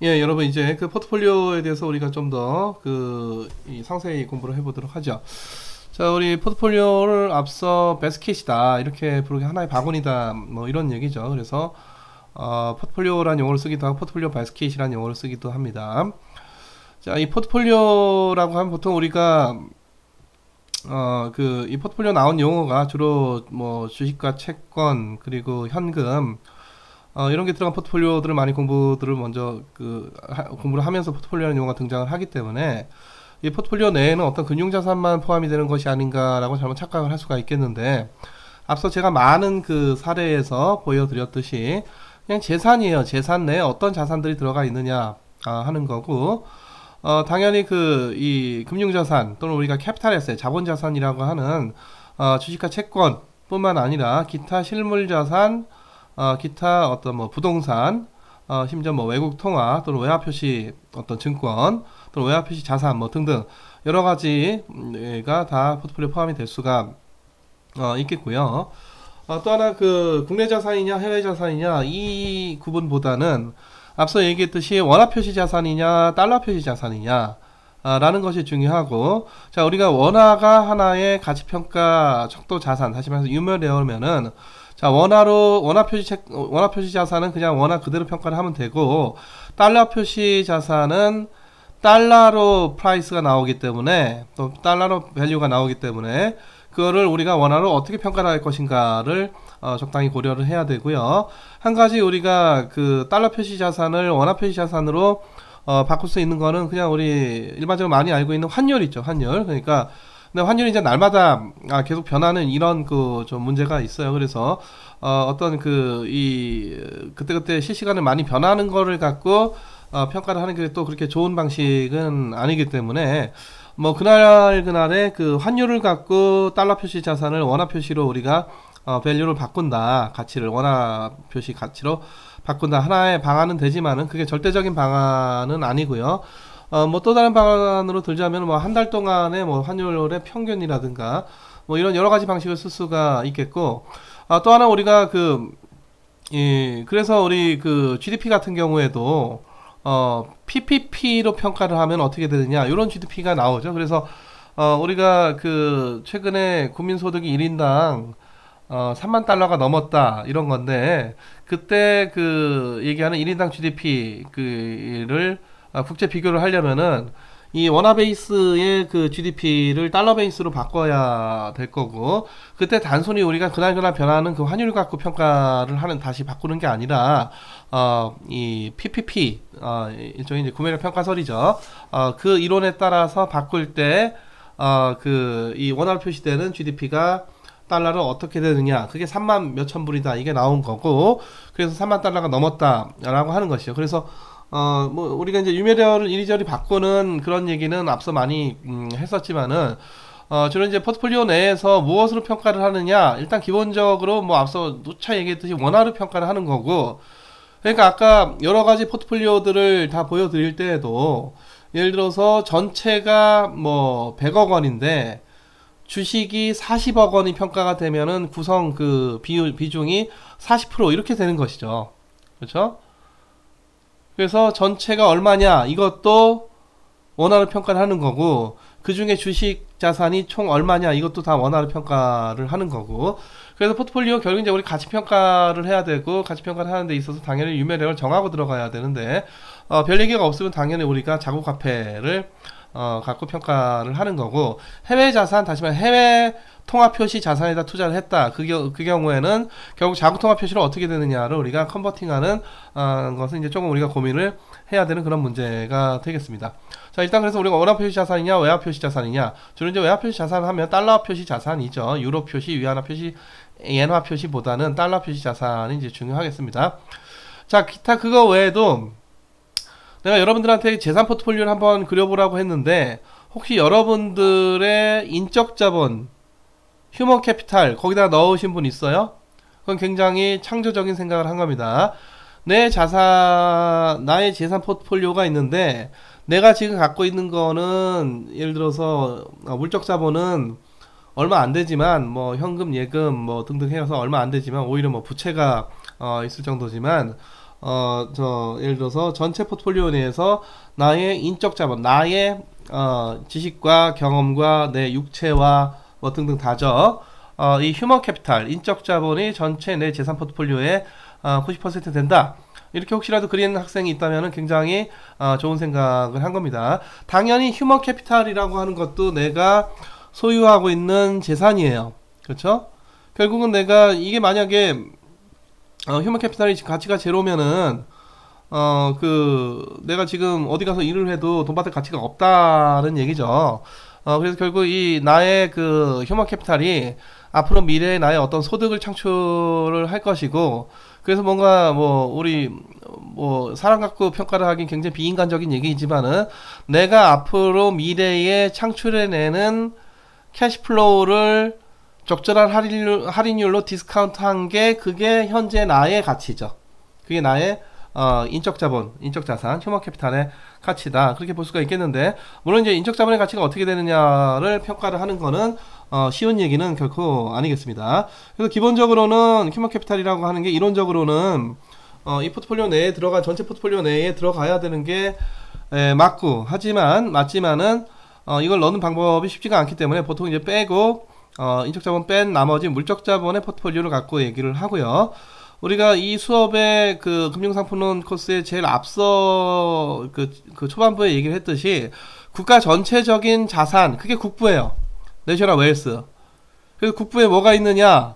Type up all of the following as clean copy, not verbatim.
예, 여러분 이제 그 포트폴리오에 대해서 우리가 좀 더 상세히 공부를 해보도록 하죠. 자, 우리 포트폴리오를 앞서 베스킷이다 이렇게 부르기 하나의 바구니다 뭐 이런 얘기죠. 그래서 포트폴리오라는 용어를 쓰기도 하고 포트폴리오 베스킷이라는 용어를 쓰기도 합니다. 자, 이 포트폴리오라고 하면 보통 우리가 이 포트폴리오 나온 용어가 주로 뭐 주식과 채권 그리고 현금 이런 게 들어간 포트폴리오들을 많이 공부들을 먼저 공부를 하면서 포트폴리오라는 용어가 등장을 하기 때문에 이 포트폴리오 내에는 어떤 금융자산만 포함이 되는 것이 아닌가라고 잘못 착각을 할 수가 있겠는데, 앞서 제가 많은 그 사례에서 보여드렸듯이 그냥 재산이에요. 재산 내에 어떤 자산들이 들어가 있느냐 하는 거고, 당연히 이 금융자산 또는 우리가 캐피탈에셋, 자본자산이라고 하는 주식과 채권 뿐만 아니라 기타 실물자산, 기타 어떤 뭐 부동산, 심지어 뭐 외국 통화 또는 외화표시 어떤 증권 또는 외화표시 자산 뭐 등등 여러 가지가 다 포트폴리오 포함이 될 수가 있겠고요. 또 하나 국내 자산이냐 해외 자산이냐 이 구분보다는 앞서 얘기했듯이 원화표시 자산이냐 달러표시 자산이냐 라는 것이 중요하고, 자, 우리가 원화가 하나의 가치평가 척도 자산, 다시 말해서 유머레어면은, 자, 원화표시 자산은 그냥 원화 그대로 평가를 하면 되고, 달러 표시 자산은 달러로 프라이스가 나오기 때문에, 또 달러로 밸류가 나오기 때문에, 그거를 우리가 원화로 어떻게 평가를 할 것인가를 적당히 고려를 해야 되고요. 한 가지 우리가 달러 표시 자산을 원화 표시 자산으로 바꿀 수 있는 거는 그냥 우리 일반적으로 많이 알고 있는 환율 있죠, 환율. 그러니까 근데 환율이 이제 날마다 계속 변하는 이런 좀 문제가 있어요. 그래서 어떤 그때그때 실시간에 많이 변하는 거를 갖고 평가를 하는 게 또 그렇게 좋은 방식은 아니기 때문에, 뭐 그날의 그 환율을 갖고 달러 표시 자산을 원화 표시로 우리가 밸류를 바꾼다, 가치를 원화 표시 가치로 바꾼다 하나의 방안은 되지만은 그게 절대적인 방안은 아니고요. 뭐 또 다른 방안으로 들자면 뭐 한 달 동안의 뭐 환율의 평균이라든가 뭐 이런 여러 가지 방식을 쓸 수가 있겠고, 또 하나 우리가 그래서 우리 GDP 같은 경우에도 PPP로 평가를 하면 어떻게 되느냐 이런 GDP가 나오죠. 그래서 우리가 최근에 국민소득이 1인당 3만 달러가 넘었다 이런 건데, 그때 얘기하는 1인당 GDP를 국제 비교를 하려면은 이 원화 베이스의 GDP를 달러 베이스로 바꿔야 될 거고, 그때 단순히 우리가 그날 변하는 환율 갖고 평가를 다시 바꾸는 게 아니라 이 PPP 일종의 이제 구매력 평가설이죠. 그 이론에 따라서 바꿀 때 이 원화로 표시되는 GDP가 달러로 어떻게 되느냐, 그게 3만 몇천 불이다 이게 나온 거고, 그래서 3만 달러가 넘었다라고 하는 것이죠. 그래서 뭐 우리가 이제 유메레어를 이리저리 바꾸는 그런 얘기는 앞서 많이 했었지만은 주로 이제 포트폴리오 내에서 무엇으로 평가를 하느냐, 일단 기본적으로 뭐 앞서 누차 얘기했듯이 원화로 평가를 하는 거고, 그러니까 아까 여러 가지 포트폴리오들을 다 보여드릴 때에도 예를 들어서 전체가 뭐 100억 원인데 주식이 40억 원이 평가가 되면은 구성 비중이 40% 이렇게 되는 것이죠. 그렇죠? 그래서 전체가 얼마냐 이것도 원화로 평가를 하는 거고, 그 중에 주식 자산이 총 얼마냐 이것도 다 원화로 평가를 하는 거고, 그래서 포트폴리오 결국 이제 우리 가치 평가를 해야 되고, 가치 평가를 하는 데 있어서 당연히 유매력을 정하고 들어가야 되는데, 별 얘기가 없으면 당연히 우리가 자국화폐를 갖고 평가를 하는 거고, 해외 자산, 다시 말해 해외 통화표시 자산에다 투자를 했다. 그 경우에는 결국 자국 통화표시를 어떻게 되느냐를 우리가 컨버팅하는 것은 이제 조금 우리가 고민을 해야 되는 그런 문제가 되겠습니다. 자, 일단 그래서 우리가 원화표시 자산이냐 외화표시 자산이냐, 주로 이제 외화표시 자산 하면 달러 표시 자산이죠. 유로 표시, 위안화 표시, 엔화 표시보다는 달러 표시 자산이 이제 중요하겠습니다. 자, 기타 그거 외에도 내가 여러분들한테 재산 포트폴리오를 한번 그려보라고 했는데, 혹시 여러분들의 인적 자본, 휴먼 캐피탈 거기다 넣으신 분 있어요? 그건 굉장히 창조적인 생각을 한 겁니다. 나의 재산 포트폴리오가 있는데, 내가 지금 갖고 있는 거는 예를 들어서 물적 자본은 얼마 안 되지만, 뭐 현금, 예금 뭐 등등 해서 얼마 안 되지만, 오히려 뭐 부채가 있을 정도지만, 예를 들어서 전체 포트폴리오 내에서 나의 인적 자본, 나의 지식과 경험과 내 육체와 뭐 등등 다죠. 이 휴먼 캐피탈, 인적 자본이 전체 내 재산 포트폴리오의 90% 된다. 이렇게 혹시라도 그리는 학생이 있다면 굉장히 좋은 생각을 한 겁니다. 당연히 휴먼 캐피탈이라고 하는 것도 내가 소유하고 있는 재산이에요. 그렇죠? 결국은 내가 이게 만약에 휴먼 캐피탈이 가치가 제로면은 내가 지금 어디 가서 일을 해도 돈 받을 가치가 없다는 얘기죠. 그래서 결국 이 나의 그 휴먼 캐피탈이 앞으로 미래에 나의 어떤 소득을 창출을 할 것이고, 그래서 뭔가 우리 사람 갖고 평가를 하긴 굉장히 비인간적인 얘기이지만은 내가 앞으로 미래에 창출해내는 캐시플로우를 적절한 할인율로 디스카운트한 게 그게 현재 나의 가치죠. 그게 나의 인적 자본, 인적 자산, 휴먼 캐피탈의 가치다. 그렇게 볼 수가 있겠는데, 물론 이제 인적 자본의 가치가 어떻게 되느냐를 평가를 하는 거는 쉬운 얘기는 결코 아니겠습니다. 그래서 기본적으로는 휴먼 캐피탈이라고 하는 게 이론적으로는 이 포트폴리오 내에 전체 포트폴리오 내에 들어가야 되는 게 맞지만은 이걸 넣는 방법이 쉽지가 않기 때문에 보통 이제 빼고 인적 자본 뺀 나머지 물적 자본의 포트폴리오를 갖고 얘기를 하고요. 우리가 이 수업의 그 금융상품론 코스에 제일 앞서 그 초반부에 얘기를 했듯이 국가 전체적인 자산, 그게 국부예요. 내셔널 웰스. 그래서 국부에 뭐가 있느냐?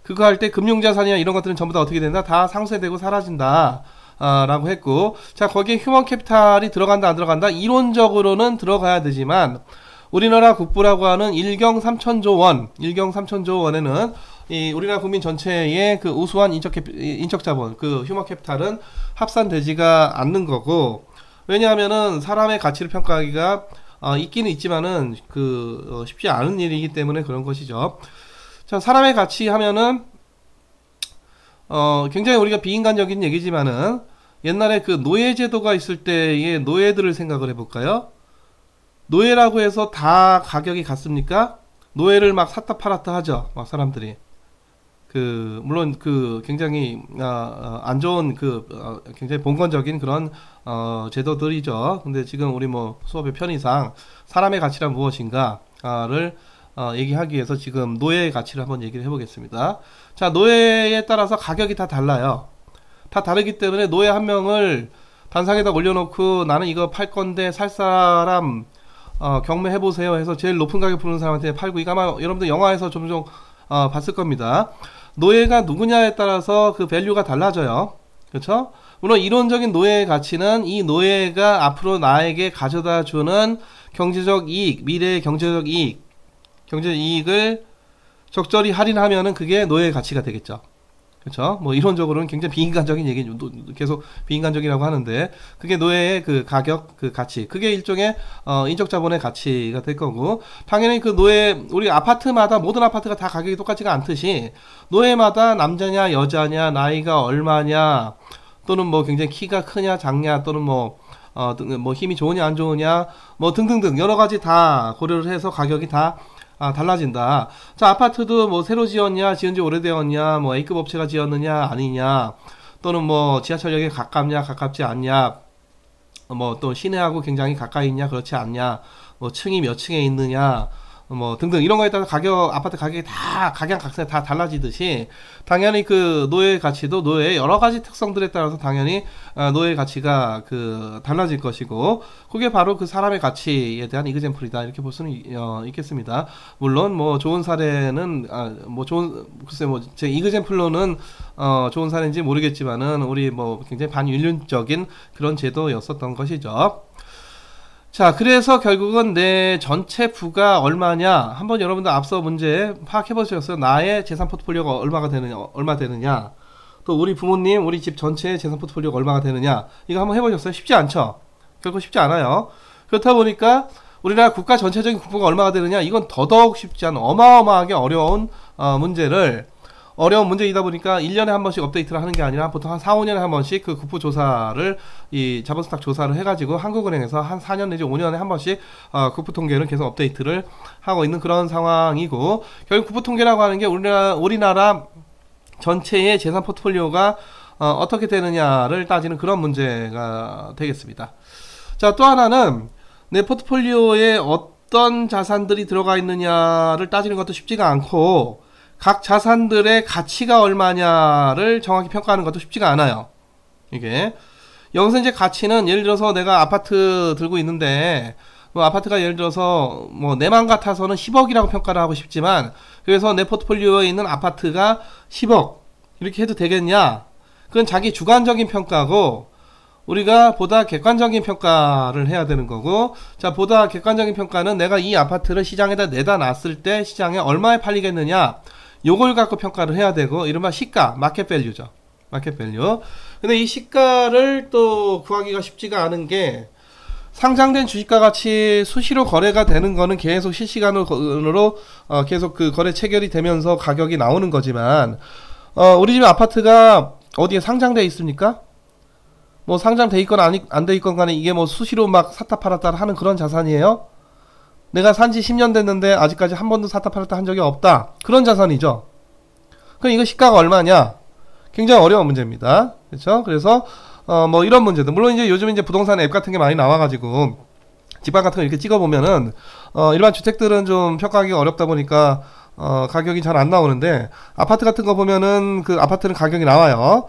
그거 할 때 금융자산이나 이런 것들은 전부 다 어떻게 된다? 다 상쇄되고 사라진다. 라고 했고, 자, 거기에 휴먼 캐피탈이 들어간다, 안 들어간다? 이론적으로는 들어가야 되지만, 우리나라 국부라고 하는 1경 3천조 원에는 이 우리나라 국민 전체의 그 우수한 인적 자본, 그 휴먼 캐피탈은 합산되지가 않는 거고, 왜냐하면은 사람의 가치를 평가하기가 있기는 있지만은 쉽지 않은 일이기 때문에 그런 것이죠. 자, 사람의 가치 하면은 굉장히 우리가 비인간적인 얘기지만은 옛날에 그 노예제도가 있을 때의 노예들을 생각을 해볼까요? 노예라고 해서 다 가격이 같습니까? 노예를 막 샀다 팔았다 하죠. 막 사람들이. 물론 굉장히 안 좋은 굉장히 본건적인 그런 제도들이죠. 근데 지금 우리 수업의 편의상 사람의 가치란 무엇인가를 얘기하기 위해서 지금 노예의 가치를 한번 얘기를 해보겠습니다. 자, 노예에 따라서 가격이 다 달라요. 다 다르기 때문에 노예 한 명을 단상에다 올려놓고 나는 이거 팔 건데 살 사람 경매해보세요 해서 제일 높은 가격 부르는 사람한테 팔고, 이거 아마 여러분들 영화에서 종종 봤을 겁니다. 노예가 누구냐에 따라서 그 밸류가 달라져요. 그렇죠? 물론 이론적인 노예의 가치는 이 노예가 앞으로 나에게 가져다 주는 경제적 이익, 미래의 경제적 이익을 적절히 할인하면은 그게 노예의 가치가 되겠죠. 그렇죠? 이론적으로는 굉장히 비인간적인 얘기, 계속 비인간적이라고 하는데, 그게 노예의 그 가격, 그 가치, 그게 일종의 인적 자본의 가치가 될 거고, 당연히 그 노예, 우리 아파트마다 모든 아파트가 다 가격이 똑같지가 않듯이 노예마다 남자냐 여자냐 나이가 얼마냐, 또는 굉장히 키가 크냐 작냐, 또는 힘이 좋으냐 안 좋으냐, 등등등 여러 가지 다 고려를 해서 가격이 다 달라진다. 자, 아파트도 새로 지었냐, 지은 지 오래되었냐, A급 업체가 지었느냐, 아니냐, 또는 지하철역에 가깝냐, 가깝지 않냐, 또 시내하고 굉장히 가까이 있냐, 그렇지 않냐, 층이 몇 층에 있느냐, 등등 이런 거에 따라서 아파트 가격이 다 각양각색 다 달라지듯이, 당연히 그 노예의 가치도 노예의 여러 가지 특성들에 따라서 당연히 노예의 가치가 달라질 것이고, 그게 바로 그 사람의 가치에 대한 이그젬플이다, 이렇게 볼 수는 있겠습니다. 물론 좋은 사례는 글쎄 제 이그젬플로는 좋은 사례인지 모르겠지만은 우리 굉장히 반윤리적인 그런 제도였었던 것이죠. 자, 그래서 결국은 내 전체 부가 얼마냐, 한번 여러분들 앞서 문제 파악해 보셨어요? 나의 재산 포트폴리오가 얼마 되느냐, 또 우리 부모님, 우리 집 전체의 재산 포트폴리오가 얼마가 되느냐, 이거 한번 해보셨어요? 쉽지 않죠? 결코 쉽지 않아요. 그렇다 보니까 우리나라 국가 전체적인 국부가 얼마가 되느냐, 이건 더더욱 쉽지 않은 어마어마하게 어려운 문제이다 보니까 1년에 한 번씩 업데이트를 하는 게 아니라 보통 한 4, 5년에 한 번씩 그 국부 조사를, 이 자본스탁 조사를 해가지고 한국은행에서 한 4년 내지 5년에 한 번씩 국부 통계를 계속 업데이트를 하고 있는 그런 상황이고, 결국 국부 통계라고 하는 게 우리나라 전체의 재산 포트폴리오가 어떻게 되느냐를 따지는 그런 문제가 되겠습니다. 자, 또 하나는 내 포트폴리오에 어떤 자산들이 들어가 있느냐를 따지는 것도 쉽지가 않고, 각 자산들의 가치가 얼마냐를 정확히 평가하는 것도 쉽지가 않아요. 이게 여기서 이제 가치는, 예를 들어서 내가 아파트 들고 있는데, 뭐 아파트가 예를 들어서 뭐 내 맘 같아서는 10억이라고 평가를 하고 싶지만, 그래서 내 포트폴리오에 있는 아파트가 10억 이렇게 해도 되겠냐? 그건 자기 주관적인 평가고, 우리가 보다 객관적인 평가를 해야 되는 거고, 자, 보다 객관적인 평가는 내가 이 아파트를 시장에다 내다 놨을 때 시장에 얼마에 팔리겠느냐, 요걸 갖고 평가를 해야 되고, 이른바 시가, 마켓 밸류죠. 마켓 밸류. 근데 이 시가를 또 구하기가 쉽지가 않은 게, 상장된 주식과 같이 수시로 거래가 되는 거는 계속 실시간으로 계속 그 거래 체결이 되면서 가격이 나오는 거지만, 우리 집 아파트가 어디에 상장돼 있습니까? 뭐 상장돼 있거나 안 돼 있건 간에 이게 뭐 수시로 막 샀다 팔았다 하는 그런 자산이에요? 내가 산지 10년 됐는데 아직까지 한 번도 샀다 팔았다 한 적이 없다. 그런 자산이죠. 그럼 이거 시가가 얼마냐? 굉장히 어려운 문제입니다. 그렇죠? 그래서 뭐 이런 문제들, 물론 이제 요즘 이제 부동산 앱 같은 게 많이 나와가지고 집안 같은 거 이렇게 찍어보면은 일반 주택들은 좀 평가하기가 어렵다 보니까 가격이 잘 안 나오는데, 아파트 같은 거 보면은 그 아파트는 가격이 나와요.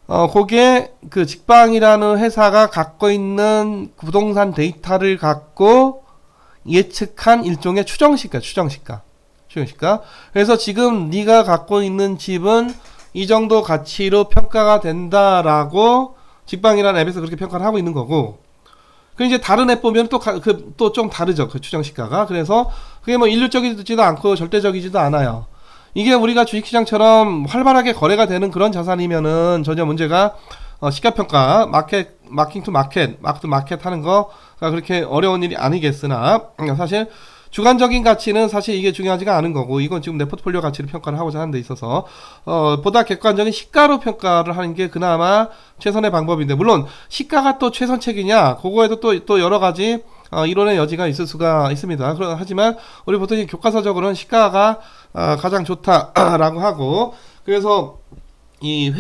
거기에 그 직방이라는 회사가 갖고 있는 부동산 데이터를 갖고 예측한 일종의 추정시가. 그래서 지금 네가 갖고 있는 집은 이 정도 가치로 평가가 된다라고 직방이라는 앱에서 그렇게 평가를 하고 있는 거고, 그 이제 다른 앱 보면 또 좀 다르죠, 그 추정시가가. 그래서 그게 뭐 일률적이지도 않고 절대적이지도 않아요. 이게 우리가 주식시장처럼 활발하게 거래가 되는 그런 자산이면은 전혀 문제가, 시가평가, 마킹 투 마켓 하는 거가 그렇게 어려운 일이 아니겠으나, 사실 주관적인 가치는 사실 이게 중요하지가 않은 거고, 이건 지금 내 포트폴리오 가치를 평가를 하고자 하는 데 있어서 보다 객관적인 시가로 평가를 하는 게 그나마 최선의 방법인데, 물론 시가가 또 최선책이냐, 그거에도 또 여러 가지 이론의 여지가 있을 수가 있습니다. 하지만 우리 보통 교과서적으로는 시가가 가장 좋다라고 하고, 그래서 이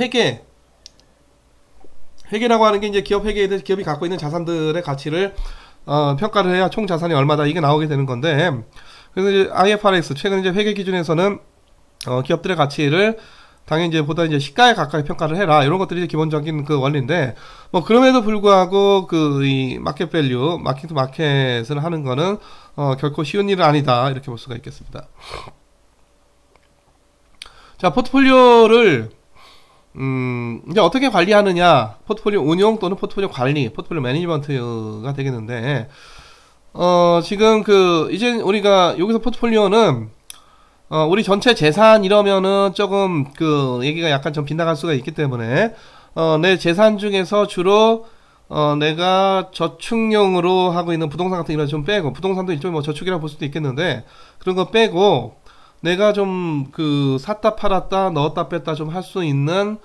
회계라고 하는 게 이제 기업 회계에 대해서 기업이 갖고 있는 자산들의 가치를 평가를 해야 총 자산이 얼마다 이게 나오게 되는 건데, 그래서 이제 IFRS 최근 이제 회계 기준에서는 기업들의 가치를 당연히 이제 보다 이제 시가에 가까이 평가를 해라, 이런 것들이 기본적인 그 원리인데, 뭐 그럼에도 불구하고 그 이 마켓 밸류, 마킹 투 마켓을 하는 거는 결코 쉬운 일은 아니다, 이렇게 볼 수가 있겠습니다. 자, 포트폴리오를 이제 어떻게 관리하느냐, 포트폴리오 운용 또는 포트폴리오 관리, 포트폴리오 매니지먼트가 되겠는데, 지금 이제 우리가 여기서 포트폴리오는, 우리 전체 재산 이러면은 조금 얘기가 약간 좀 빗나갈 수가 있기 때문에, 내 재산 중에서 주로, 내가 저축용으로 하고 있는 부동산 같은 이런 좀 빼고, 부동산도 일종의 뭐 저축이라고 볼 수도 있겠는데, 그런 거 빼고, 내가 좀 샀다 팔았다 넣었다 뺐다 좀 할 수 있는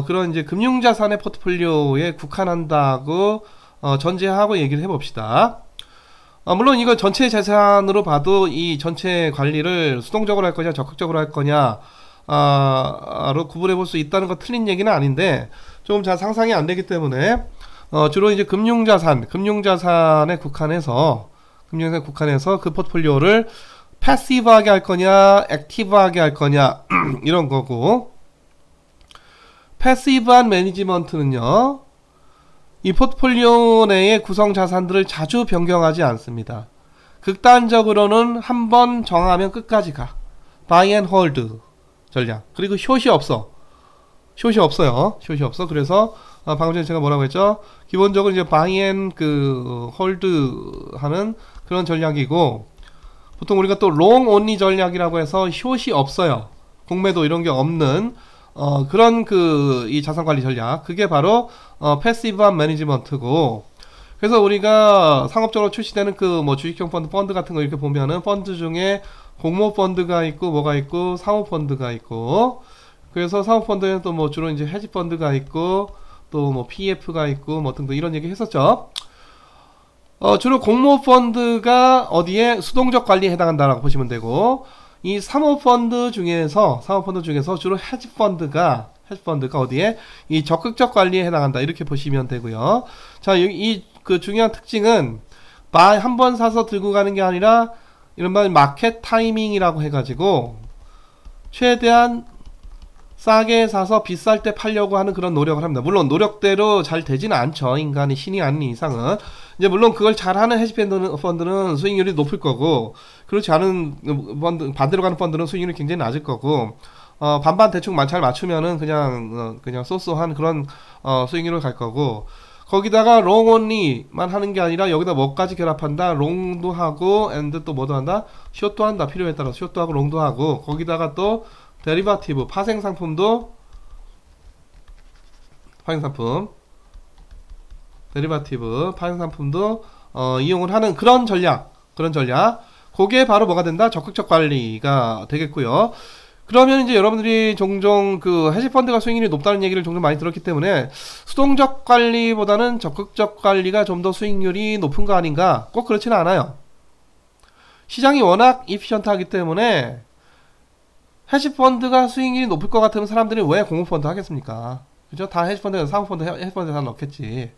그런 이제 금융자산의 포트폴리오에 국한한다고 전제하고 얘기를 해봅시다. 물론 이거 전체 재산으로 봐도 이 전체 관리를 수동적으로 할 거냐 적극적으로 할 거냐 로 구분해 볼 수 있다는 거 틀린 얘기는 아닌데, 조금 잘 상상이 안 되기 때문에 주로 이제 금융자산에 국한해서 그 포트폴리오를 패시브하게 할 거냐 액티브하게 할 거냐 이런 거고, 패시브한 매니지먼트는요, 이 포트폴리오 내의 구성 자산들을 자주 변경하지 않습니다. 극단적으로는 한번 정하면 끝까지 가. 바이 앤 홀드 전략. 그리고 숏이 없어요. 숏이 없어. 그래서 방금 전에 제가 뭐라고 했죠? 기본적으로 이제 바이 앤 홀드 하는 그런 전략이고, 보통 우리가 또 롱 온리 전략이라고 해서 숏이 없어요. 공매도 이런 게 없는 그런 이 자산관리 전략, 그게 바로 패시브한 매니지먼트고, 그래서 우리가 상업적으로 출시되는 뭐 주식형 펀드 같은 거 이렇게 보면은 펀드 중에 공모 펀드가 있고 뭐가 있고 사모 펀드가 있고, 그래서 사모 펀드에는 또 뭐 주로 이제 헤지 펀드가 있고 또 뭐 PF가 있고 뭐 등등 이런 얘기 했었죠. 주로 공모 펀드가 어디에 수동적 관리에 해당한다라고 보시면 되고, 이 사모펀드 중에서 주로 헤지 펀드가 헤지펀드가 어디에? 이 적극적 관리에 해당한다. 이렇게 보시면 되고요. 자, 이 그 중요한 특징은 한 번 사서 들고 가는 게 아니라 이른바 마켓 타이밍이라고 해가지고 최대한 싸게 사서 비쌀 때 팔려고 하는 그런 노력을 합니다. 물론 노력대로 잘 되지는 않죠. 인간이 신이 아닌 이상은. 이제 물론 그걸 잘하는 헤지펀드는 수익률이 높을 거고, 그렇지 않은 펀드, 반대로 가는 펀드는 수익률이 굉장히 낮을 거고, 반반 대충 잘 맞추면은 그냥 쏘쏘한 그런 수익률을 갈 거고, 거기다가 롱 온리만 하는 게 아니라 여기다 뭐까지 결합한다? 롱도 하고 앤드 또 뭐도 한다? 숏도 한다. 필요에 따라서 숏도 하고 롱도 하고, 거기다가 또 데리바티브 파생상품도 데리바티브 파생상품도 이용을 하는 그런 전략 그게 바로 뭐가 된다? 적극적 관리가 되겠고요. 그러면 이제 여러분들이 종종 그 헤지펀드가 수익률이 높다는 얘기를 종종 많이 들었기 때문에 수동적 관리보다는 적극적 관리가 좀 더 수익률이 높은 거 아닌가? 꼭 그렇지는 않아요. 시장이 워낙 이피션트하기 때문에 헤지펀드가 수익률이 높을 것 같으면 사람들이 왜 공모펀드 하겠습니까? 그죠? 다 헤지펀드, 사모펀드, 헤지펀드 다 넣겠지.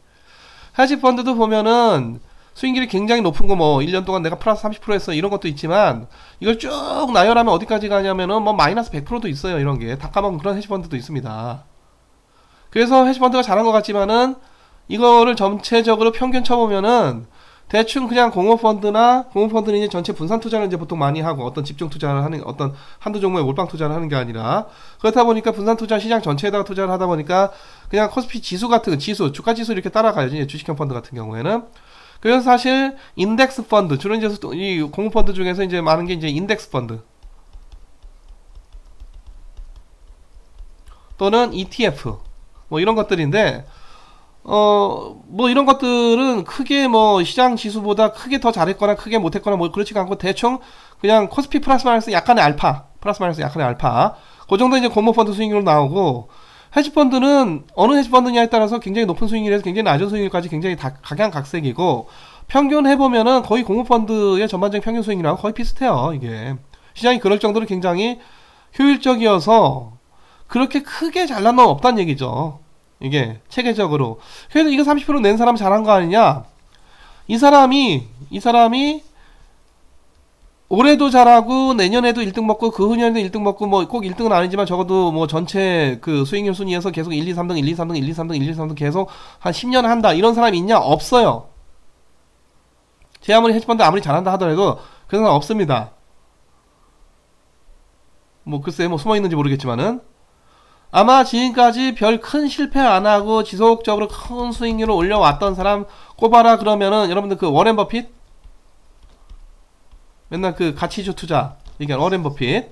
헤지펀드도 보면은 수익률이 굉장히 높은 거 뭐 1년 동안 내가 플러스 30% 했어 이런 것도 있지만 이걸 쭉 나열하면 어디까지 가냐면은 뭐 마이너스 100%도 있어요. 이런 게 다 까먹은 그런 헤지펀드도 있습니다. 그래서 헤지펀드가 잘한 것 같지만은 이거를 전체적으로 평균 쳐보면은 대충 그냥 공모펀드는 이제 전체 분산 투자를 이제 보통 많이 하고 어떤 집중 투자를 하는 어떤 한두 종목에 몰빵 투자를 하는 게 아니라 그렇다 보니까 분산 투자 시장 전체에다가 투자를 하다 보니까 그냥 코스피 지수 같은 주가 지수 이렇게 따라가야지 이제 주식형 펀드 같은 경우에는. 그래서 사실 인덱스 펀드 주로 이제 이 공모 펀드 중에서 이제 많은 게 이제 인덱스 펀드 또는 ETF 뭐 이런 것들인데 뭐 이런 것들은 크게 뭐 시장 지수보다 크게 더 잘했거나 크게 못했거나 뭐 그렇지가 않고 대충 그냥 코스피 플러스 마이너스 약간의 알파 그 정도 이제 공모 펀드 수익률로 나오고, 헤지펀드는 어느 헤지펀드냐에 따라서 굉장히 높은 수익률에서 굉장히 낮은 수익률까지 굉장히 각양각색이고, 평균 해보면은 거의 공모펀드의 전반적인 평균 수익률하고 거의 비슷해요. 이게 시장이 그럴 정도로 굉장히 효율적이어서 그렇게 크게 잘난 놈 없다는 얘기죠. 이게 체계적으로. 그래도 이거 30% 낸 사람 잘한 거 아니냐? 이 사람이 올해도 잘하고 내년에도 1등 먹고 그 후년에도 1등 먹고 뭐 꼭 1등은 아니지만 적어도 뭐 전체 그 수익률 순위에서 계속 1, 2, 3등, 1, 2, 3등, 1, 2, 3등, 1, 2, 3등 계속 한 10년 한다. 이런 사람이 있냐? 없어요. 제 아무리 헤지펀드 아무리 잘한다 하더라도 그런 사람 없습니다. 뭐 글쎄 뭐 숨어있는지 모르겠지만은 아마 지금까지 별 큰 실패 안 하고 지속적으로 큰 수익률을 올려왔던 사람 꼽아라 그러면은 여러분들 그 워렌 버핏 맨날 그 가치주 투자 얘기한 워렌 버핏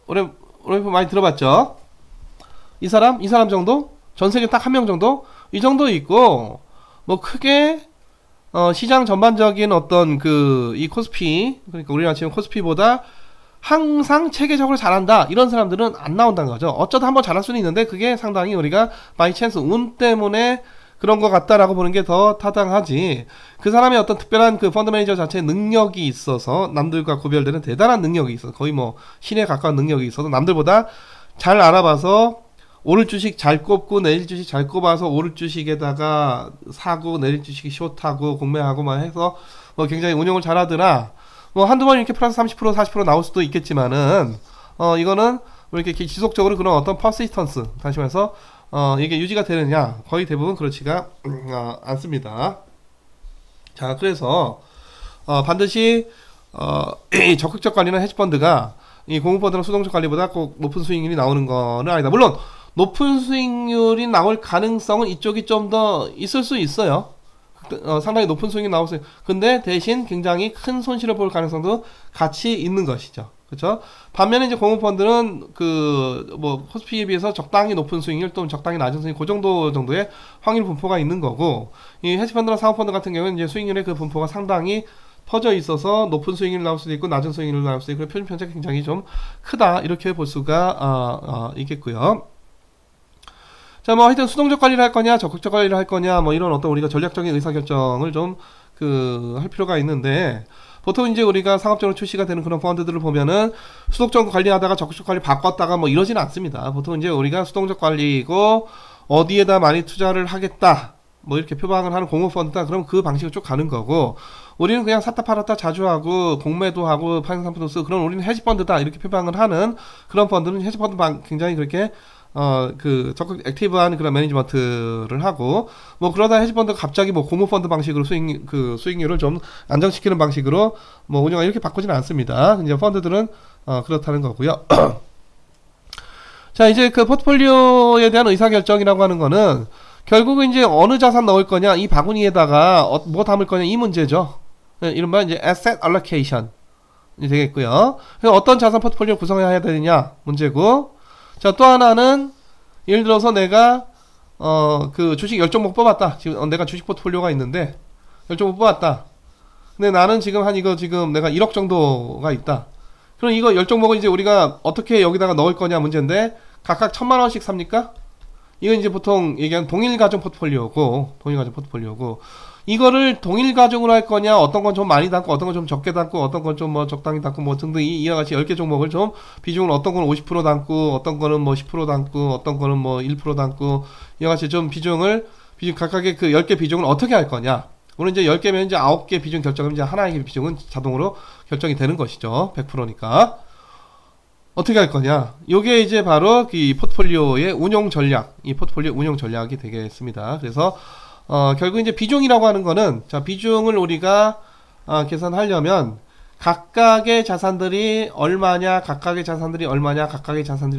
워렌 버핏 많이 들어봤죠? 이 사람 정도? 전세계 딱 한 명 정도? 이 정도 있고 뭐 크게 시장 전반적인 어떤 그 이 코스피, 그러니까 우리나라 지금 코스피보다 항상 체계적으로 잘한다 이런 사람들은 안 나온다는 거죠. 어쩌다 한번 잘할 수는 있는데 그게 상당히 우리가 바이 찬스 운 때문에 그런 것 같다라고 보는 게 더 타당하지, 그 사람의 어떤 특별한 그 펀드 매니저 자체의 능력이 있어서 남들과 구별되는 대단한 능력이 있어서 거의 뭐 신에 가까운 능력이 있어서 남들보다 잘 알아봐서 오를 주식 잘 꼽고 내릴 주식 잘 꼽아서 오를 주식에다가 사고 내릴 주식 숏하고 공매하고 막 해서 뭐 굉장히 운용을 잘하더라. 뭐 한두 번 이렇게 플러스 30% 40% 나올 수도 있겠지만은 이거는 뭐 이렇게 지속적으로 그런 어떤 퍼시스턴스 다시 말해서 이게 유지가 되느냐, 거의 대부분 그렇지가 않습니다. 자, 그래서 반드시 이 적극적 관리는 헤지펀드가 이 공모펀드나 수동적 관리보다 꼭 높은 수익률이 나오는 거는 아니다. 물론 높은 수익률이 나올 가능성은 이쪽이 좀 더 있을 수 있어요. 상당히 높은 수익이 나올 수 있어요. 근데 대신 굉장히 큰 손실을 볼 가능성도 같이 있는 것이죠. 그렇죠? 반면에 이제 공모펀드는 그 뭐 코스피에 비해서 적당히 높은 수익률 또는 적당히 낮은 수익 그 정도의 확률 분포가 있는 거고, 이 헤지펀드나 사모펀드 같은 경우는 이제 수익률의 그 분포가 상당히 퍼져 있어서 높은 수익률이 나올 수도 있고 낮은 수익률이 나올 수도 있고 표준 편차가 굉장히 좀 크다 이렇게 볼 수가 있겠고요. 자, 뭐 하여튼 수동적 관리를 할 거냐 적극적 관리를 할 거냐 뭐 이런 어떤 우리가 전략적인 의사결정을 좀 할 필요가 있는데, 보통 이제 우리가 상업적으로 출시가 되는 그런 펀드들을 보면은 수독적 관리하다가 적극적 관리 바꿨다가 뭐 이러지는 않습니다. 보통 이제 우리가 수동적 관리이고 어디에다 많이 투자를 하겠다 뭐 이렇게 표방을 하는 공모펀드다 그럼 그 방식으로 쭉 가는 거고, 우리는 그냥 샀다 팔았다 자주 하고 공매도 하고 파생 상품도 쓰고 그런 우리는 헤지펀드다 이렇게 표방을 하는 그런 펀드는 헤지펀드 굉장히 그렇게 그 적극 액티브한 그런 매니지먼트를 하고, 뭐 그러다 헤지펀드가 갑자기 뭐 고무펀드 방식으로 수익률을 좀 안정시키는 방식으로 뭐 운영을 이렇게 바꾸지는 않습니다. 이제 펀드들은 그렇다는 거고요. 자, 이제 그 포트폴리오에 대한 의사결정이라고 하는 거는 결국은 이제 어느 자산 넣을 거냐, 이 바구니에다가 뭐 담을 거냐 이 문제죠. 이른바 이제 asset allocation이 되겠고요. 그래서 어떤 자산 포트폴리오 구성해야 되느냐 문제고, 자, 또 하나는 예를 들어서 내가 그 주식 10종목 뽑았다. 지금 내가 주식 포트폴리오가 있는데 10종목 뽑았다. 근데 나는 지금 이거 지금 내가 1억 정도가 있다. 그럼 이거 10종목을 이제 우리가 어떻게 여기다가 넣을 거냐 문제인데, 각각 1000만원씩 삽니까? 이건 이제 보통 얘기하는 동일가정 포트폴리오고, 이거를 동일가정으로 할 거냐, 어떤 건 좀 많이 담고, 어떤 건 좀 적게 담고, 어떤 건 좀 뭐 적당히 담고, 뭐 등등 이와 같이 10개 종목을 좀 비중을 어떤 건 50% 담고, 어떤 거는 뭐 10% 담고, 어떤 거는 뭐 1% 담고, 이와 같이 좀 비중 각각의 그 10개 비중을 어떻게 할 거냐. 오늘 이제 10개면 이제 9개 비중 결정하면 이제 하나의 비중은 자동으로 결정이 되는 것이죠. 100%니까. 어떻게 할 거냐. 요게 이제 바로 이 포트폴리오의 운용 전략, 이 포트폴리오 운용 전략이 되겠습니다. 그래서 결국 이제 비중이라고 하는 거는, 자, 비중을 우리가 계산하려면 각각의 자산들이 얼마냐, 각각의 자산들이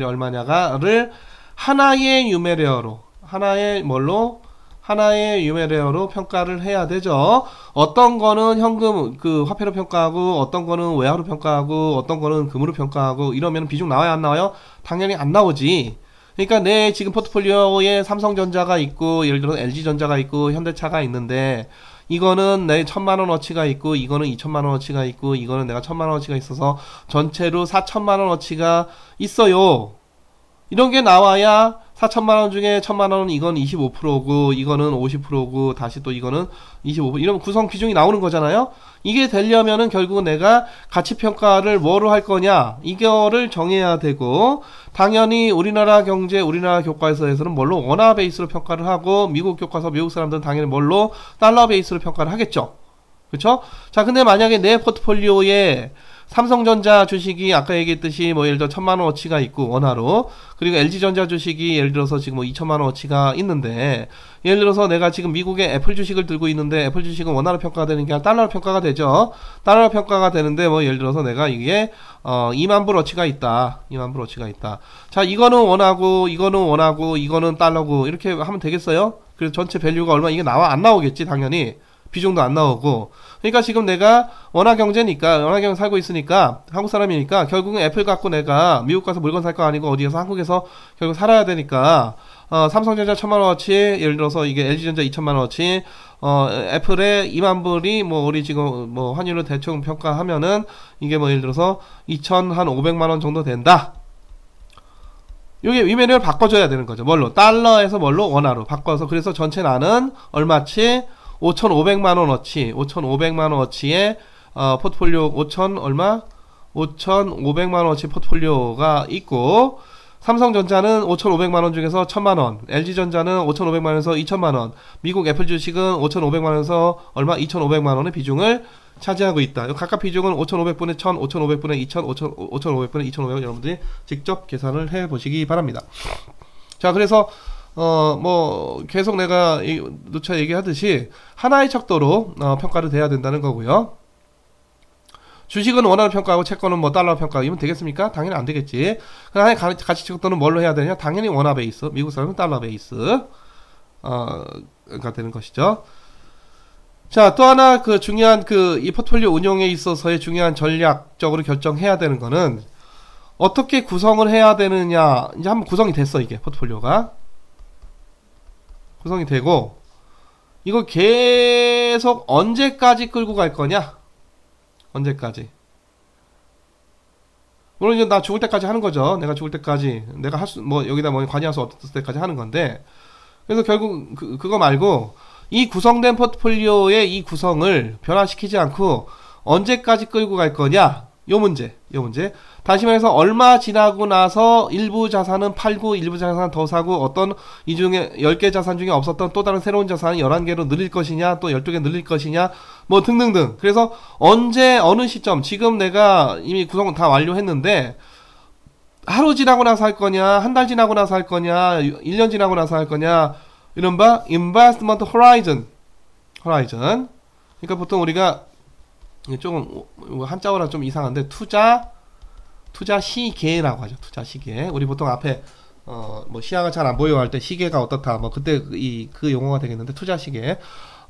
얼마냐가를 하나의 유메레어로, 하나의 유메레어로 평가를 해야 되죠. 어떤 거는 현금 화폐로 평가하고, 어떤 거는 외화로 평가하고, 어떤 거는 금으로 평가하고, 이러면 비중 나와요 안 나와요? 당연히 안 나오지. 그러니까 내 지금 포트폴리오에 삼성전자가 있고, 예를 들어 LG전자가 있고, 현대차가 있는데, 이거는 내 1000만원어치가 있고, 이거는 2000만원어치가 있고, 이거는 내가 1000만원어치가 있어서 전체로 4000만원어치가 있어요. 이런 게 나와야 4천만원 중에 1000만원은 이건 25%고 이거는 50%고 다시 또 이거는 25% 이러면 구성 비중이 나오는 거잖아요. 이게 되려면은 결국은 내가 가치평가를 뭐로 할 거냐 이거를 정해야 되고, 당연히 우리나라 경제, 우리나라 교과서에서는 뭘로 원화 베이스로 평가를 하고, 미국 교과서, 미국 사람들은 당연히 뭘로 달러 베이스로 평가를 하겠죠. 그쵸? 자, 근데 만약에 내 포트폴리오에 삼성전자 주식이 아까 얘기했듯이 뭐 예를 들어 1000만원어치가 있고 원화로, 그리고 LG전자 주식이 예를 들어서 지금 뭐 2000만원어치가 있는데, 예를 들어서 내가 지금 미국의 애플 주식을 들고 있는데 애플 주식은 원화로 평가가 되는 게 아니라 달러로 평가가 되죠. 달러로 평가가 되는데 뭐 예를 들어서 내가 이게 2만불어치가 있다. 자, 이거는 원화고 이거는 달러고 이렇게 하면 되겠어요? 그래서 전체 밸류가 얼마, 이게 안 나오겠지 당연히. 비중도 안 나오고. 그러니까 지금 내가 원화 경제 살고 있으니까, 한국 사람이니까 결국은 애플 갖고 내가 미국 가서 물건 살 거 아니고 어디에서 한국에서 결국 살아야 되니까, 삼성전자 1000만원어치, 예를 들어서 이게 LG전자 2000만원어치, 애플의 2만불이 뭐 우리 지금 뭐 환율을 대충 평가하면은 이게 뭐 예를 들어서 2500만원 정도 된다. 요게 위메리얼 바꿔줘야 되는 거죠. 뭘로? 달러에서 뭘로? 원화로 바꿔서. 그래서 전체 나는 얼마치? 5500만원어치의 포트폴리오 5500만원어치 포트폴리오가 있고, 삼성전자는 5500만원 중에서 1000만원, LG전자는 5500만원에서 2000만원, 미국 애플 주식은 5500만원에서 얼마? 2500만원의 비중을 차지하고 있다. 각각 비중은 5500분의 1000, 5500분의 2000, 5500분의 2500, 여러분들이 직접 계산을 해 보시기 바랍니다. 자, 그래서 뭐 계속 내가 누차 얘기하듯이 하나의 척도로 평가를 돼야 된다는 거고요. 주식은 원화로 평가하고 채권은 뭐 달러로 평가하면 되겠습니까? 당연히 안 되겠지. 하나의 가치 척도는 뭘로 해야 되냐? 당연히 원화 베이스, 미국 사람은 달러 베이스 가 되는 것이죠. 자, 또 하나 그 중요한 이 포트폴리오 운용에 있어서의 중요한 전략적으로 결정해야 되는 거는 어떻게 구성을 해야 되느냐. 이제 한번 구성이 됐어. 이게 포트폴리오가 구성이 되고, 이거 계속 언제까지 끌고 갈 거냐? 언제까지? 물론 이제 나 죽을 때까지 하는 거죠. 내가 죽을 때까지, 내가 여기다 뭐 관여할 수 없을 때까지 하는 건데, 그래서 결국 그거 말고 이 구성된 포트폴리오의 이 구성을 변화시키지 않고 언제까지 끌고 갈 거냐? 요 문제. 다시 말해서 얼마 지나고 나서 일부 자산은 팔고 일부 자산은 더 사고 어떤 이 중에 10개 자산 중에 없었던 또 다른 새로운 자산을 11개로 늘릴 것이냐 또 12개 늘릴 것이냐 뭐 등등등. 그래서 언제 어느 시점 지금 내가 이미 구성 다 완료했는데 하루 지나고 나서 할 거냐 한 달 지나고 나서 할 거냐 1년 지나고 나서 할 거냐 이른바 investment horizon. 그러니까 보통 우리가 조금 한자어라 좀 이상한데 투자 시계라고 하죠. 투자 시계. 우리 보통 앞에 뭐 시야가 잘 안 보여 할 때 시계가 어떻다 뭐 그때 그 용어가 되겠는데 투자 시계.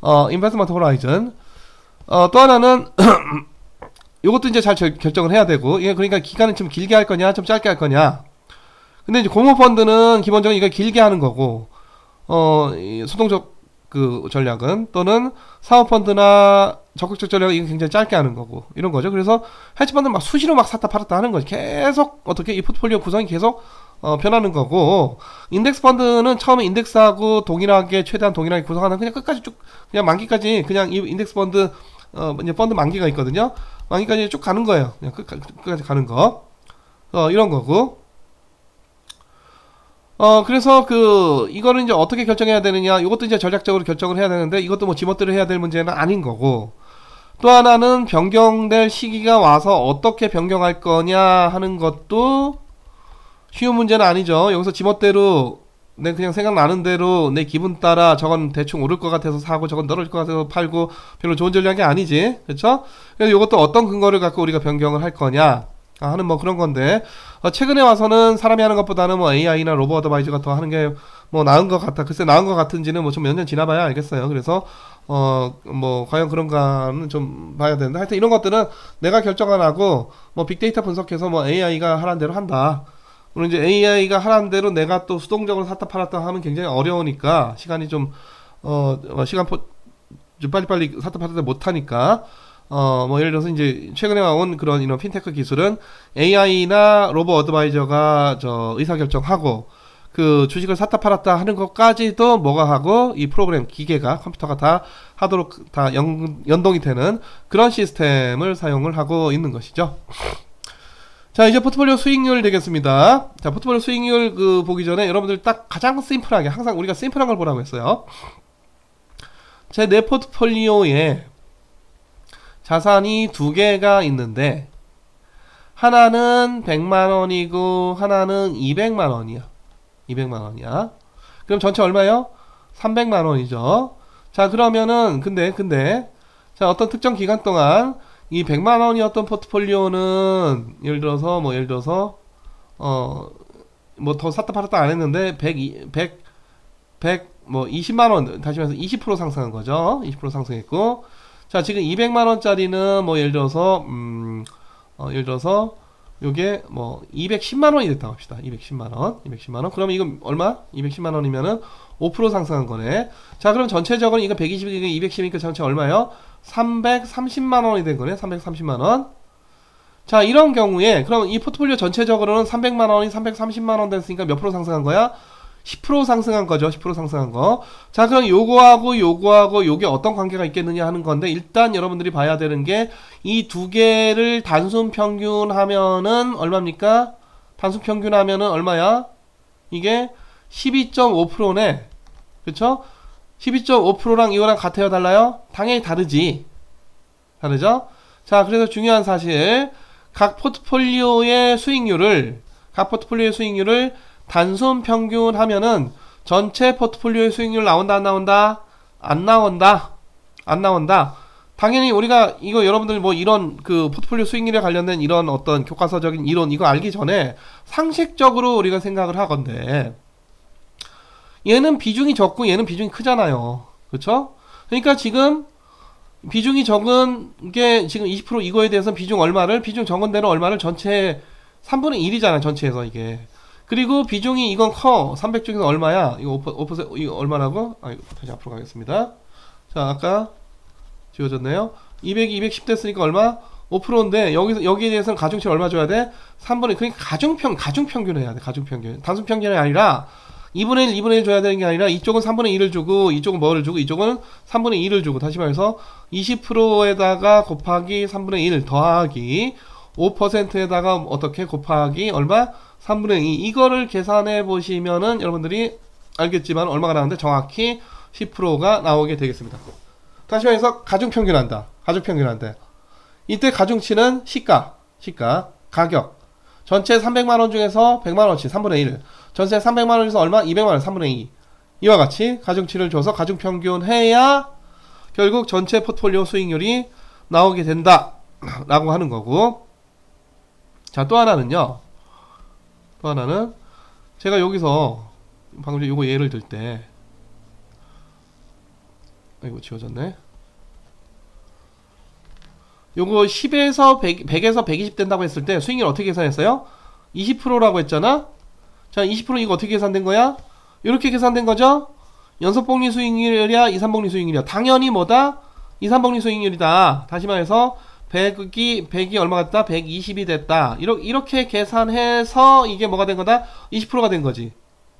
investment horizon. 또 하나는 요것도 이제 잘 결정을 해야 되고 이게 그러니까 기간은 좀 길게 할 거냐 좀 짧게 할 거냐. 근데 이제 공모펀드는 기본적으로 이걸 길게 하는 거고 수동적 그 전략은 또는 사모펀드나 적극적 전략은 이거 굉장히 짧게 하는 거고 이런 거죠. 그래서 헤지펀드는 막 수시로 막 샀다 팔았다 하는 거죠. 계속 어떻게 이 포트폴리오 구성이 계속 변하는 거고 인덱스 펀드는 처음에 인덱스하고 동일하게 최대한 동일하게 구성하는 그냥 끝까지 쭉 그냥 만기까지 그냥 이 인덱스 펀드 이제 펀드 만기가 있거든요. 만기까지 쭉 가는 거예요. 그냥 끝까지 가는 거 이런 거고. 그래서 이거는 이제 어떻게 결정해야 되느냐, 이것도 이제 전략적으로 결정을 해야 되는데, 이것도 뭐 지멋대로 해야 될 문제는 아닌 거고, 또 하나는 변경될 시기가 와서 어떻게 변경할 거냐 하는 것도 쉬운 문제는 아니죠. 여기서 지멋대로, 내 그냥 생각나는 대로 내 기분 따라 저건 대충 오를 것 같아서 사고, 저건 떨어질 것 같아서 팔고, 별로 좋은 전략이 아니지. 그쵸? 그래서 이것도 어떤 근거를 갖고 우리가 변경을 할 거냐, 하는 뭐 그런 건데 최근에 와서는 사람이 하는 것보다는 뭐 AI나 로보 어드바이저가 더 하는 게 뭐 나은 것 같다. 글쎄 나은 것 같은지는 뭐 좀 몇 년 지나봐야 알겠어요. 그래서 뭐 과연 그런가는 좀 봐야 되는데 하여튼 이런 것들은 내가 결정 안 하고 뭐 빅데이터 분석해서 뭐 AI가 하라는 대로 한다. 그리고 이제 AI가 하라는 대로 내가 또 수동적으로 샀다 팔았다 하면 굉장히 어려우니까 시간이 좀 좀 빨리빨리 샀다 팔았다 못 하니까 뭐 예를 들어서 이제 최근에 나온 그런 이런 핀테크 기술은 AI나 로보 어드바이저가 의사결정하고 그 주식을 샀다 팔았다 하는 것까지도 뭐가 하고 이 프로그램 기계가 컴퓨터가 다 하도록 다 연동이 되는 그런 시스템을 사용을 하고 있는 것이죠. 자, 이제 포트폴리오 수익률 되겠습니다. 자, 포트폴리오 수익률 보기 전에 여러분들 딱 가장 심플하게 항상 우리가 심플한 걸 보라고 했어요. 내 포트폴리오에 자산이 두 개가 있는데 하나는 100만원이고 하나는 200만원이야. 200만원이야. 그럼 전체 얼마요? 300만원이죠. 자, 그러면은 근데 자, 어떤 특정 기간 동안 이 100만원이었던 포트폴리오는 예를 들어서 뭐 더 샀다 팔았다 안 했는데 20만원 다시 말해서 20% 상승한 거죠. 20% 상승했고, 자, 지금 200만원짜리는 뭐 예를 들어서 요게 뭐 210만원이 됐다고 합시다. 210만원. 그럼 이거 얼마? 210만원이면은 5% 상승한 거네. 자, 그럼 전체적으로 이거 120이니까 210이니까 전체 얼마요? 330만원이 된 거네. 330만원. 자, 이런 경우에 그럼 이 포트폴리오 전체적으로는 300만원이 330만원 됐으니까 몇 프로 상승한 거야? 10% 상승한 거죠. 10% 상승한 거. 자, 그럼 요거하고 요게 어떤 관계가 있겠느냐 하는 건데, 일단 여러분들이 봐야 되는 게 이 두 개를 단순 평균하면은 얼마입니까? 단순 평균하면은 얼마야? 이게 12.5%네. 그쵸? 12.5%랑 이거랑 같아요? 달라요? 당연히 다르지. 다르죠? 자, 그래서 중요한 사실, 각 포트폴리오의 수익률을 단순 평균 하면은 전체 포트폴리오의 수익률 나온다 안 나온다? 안 나온다. 당연히 우리가 이거 여러분들 뭐 이런 포트폴리오 수익률에 관련된 이런 어떤 교과서적인 이론 이거 알기 전에 상식적으로 우리가 생각을 하건데, 얘는 비중이 적고 얘는 비중이 크잖아요. 그쵸? 그러니까 지금 비중이 적은 게 지금 20% 이거에 대해서 비중 적은 데는 얼마를 전체 3분의 1이잖아 전체에서 이게. 그리고 비중이 이건 커. 300 중에서 얼마야? 이거 5% 이거 얼마라고? 다시 앞으로 가겠습니다. 자, 아까 지워졌네요. 200이 210 됐으니까 얼마? 5%인데 여기에 대해서는 가중치 얼마 줘야 돼? 3분의 그러니까 가중평균 해야 돼. 가중평균. 단순평균이 아니라 2분의 1, 2분의 1 줘야 되는 게 아니라 이쪽은 3분의 1을 주고 이쪽은 뭐를 주고 이쪽은 3분의 1을 주고 다시 말해서 20%에다가 곱하기 3분의 1 더하기 5%에다가 어떻게 곱하기 얼마? 3분의 2 이거를 계산해 보시면은 여러분들이 알겠지만 얼마가 나오는데 정확히 10%가 나오게 되겠습니다. 다시 말해서 가중평균한다. 가중평균한다. 이때 가중치는 시가, 가격. 전체 300만원 중에서 100만원치 3분의 1. 전체 300만원에서 얼마? 200만원 3분의 2. 이와 같이 가중치를 줘서 가중평균해야 결국 전체 포트폴리오 수익률이 나오게 된다. 라고 하는 거고. 자, 또 하나는요. 또 하나는 제가 여기서 방금 전에 요거 예를 들 때 아이고 지워졌네. 요거 10에서 100에서 120 된다고 했을 때 수익률 어떻게 계산했어요? 20%라고 했잖아. 자, 20% 이거 어떻게 계산된 거야? 이렇게 계산된 거죠? 연속복리 수익률이야, 이산복리 수익률이야. 당연히 뭐다? 이산복리 수익률이다. 다시 말해서 100이 얼마가 됐다? 120이 됐다. 이렇게 계산해서 이게 뭐가 된 거다? 20%가 된 거지.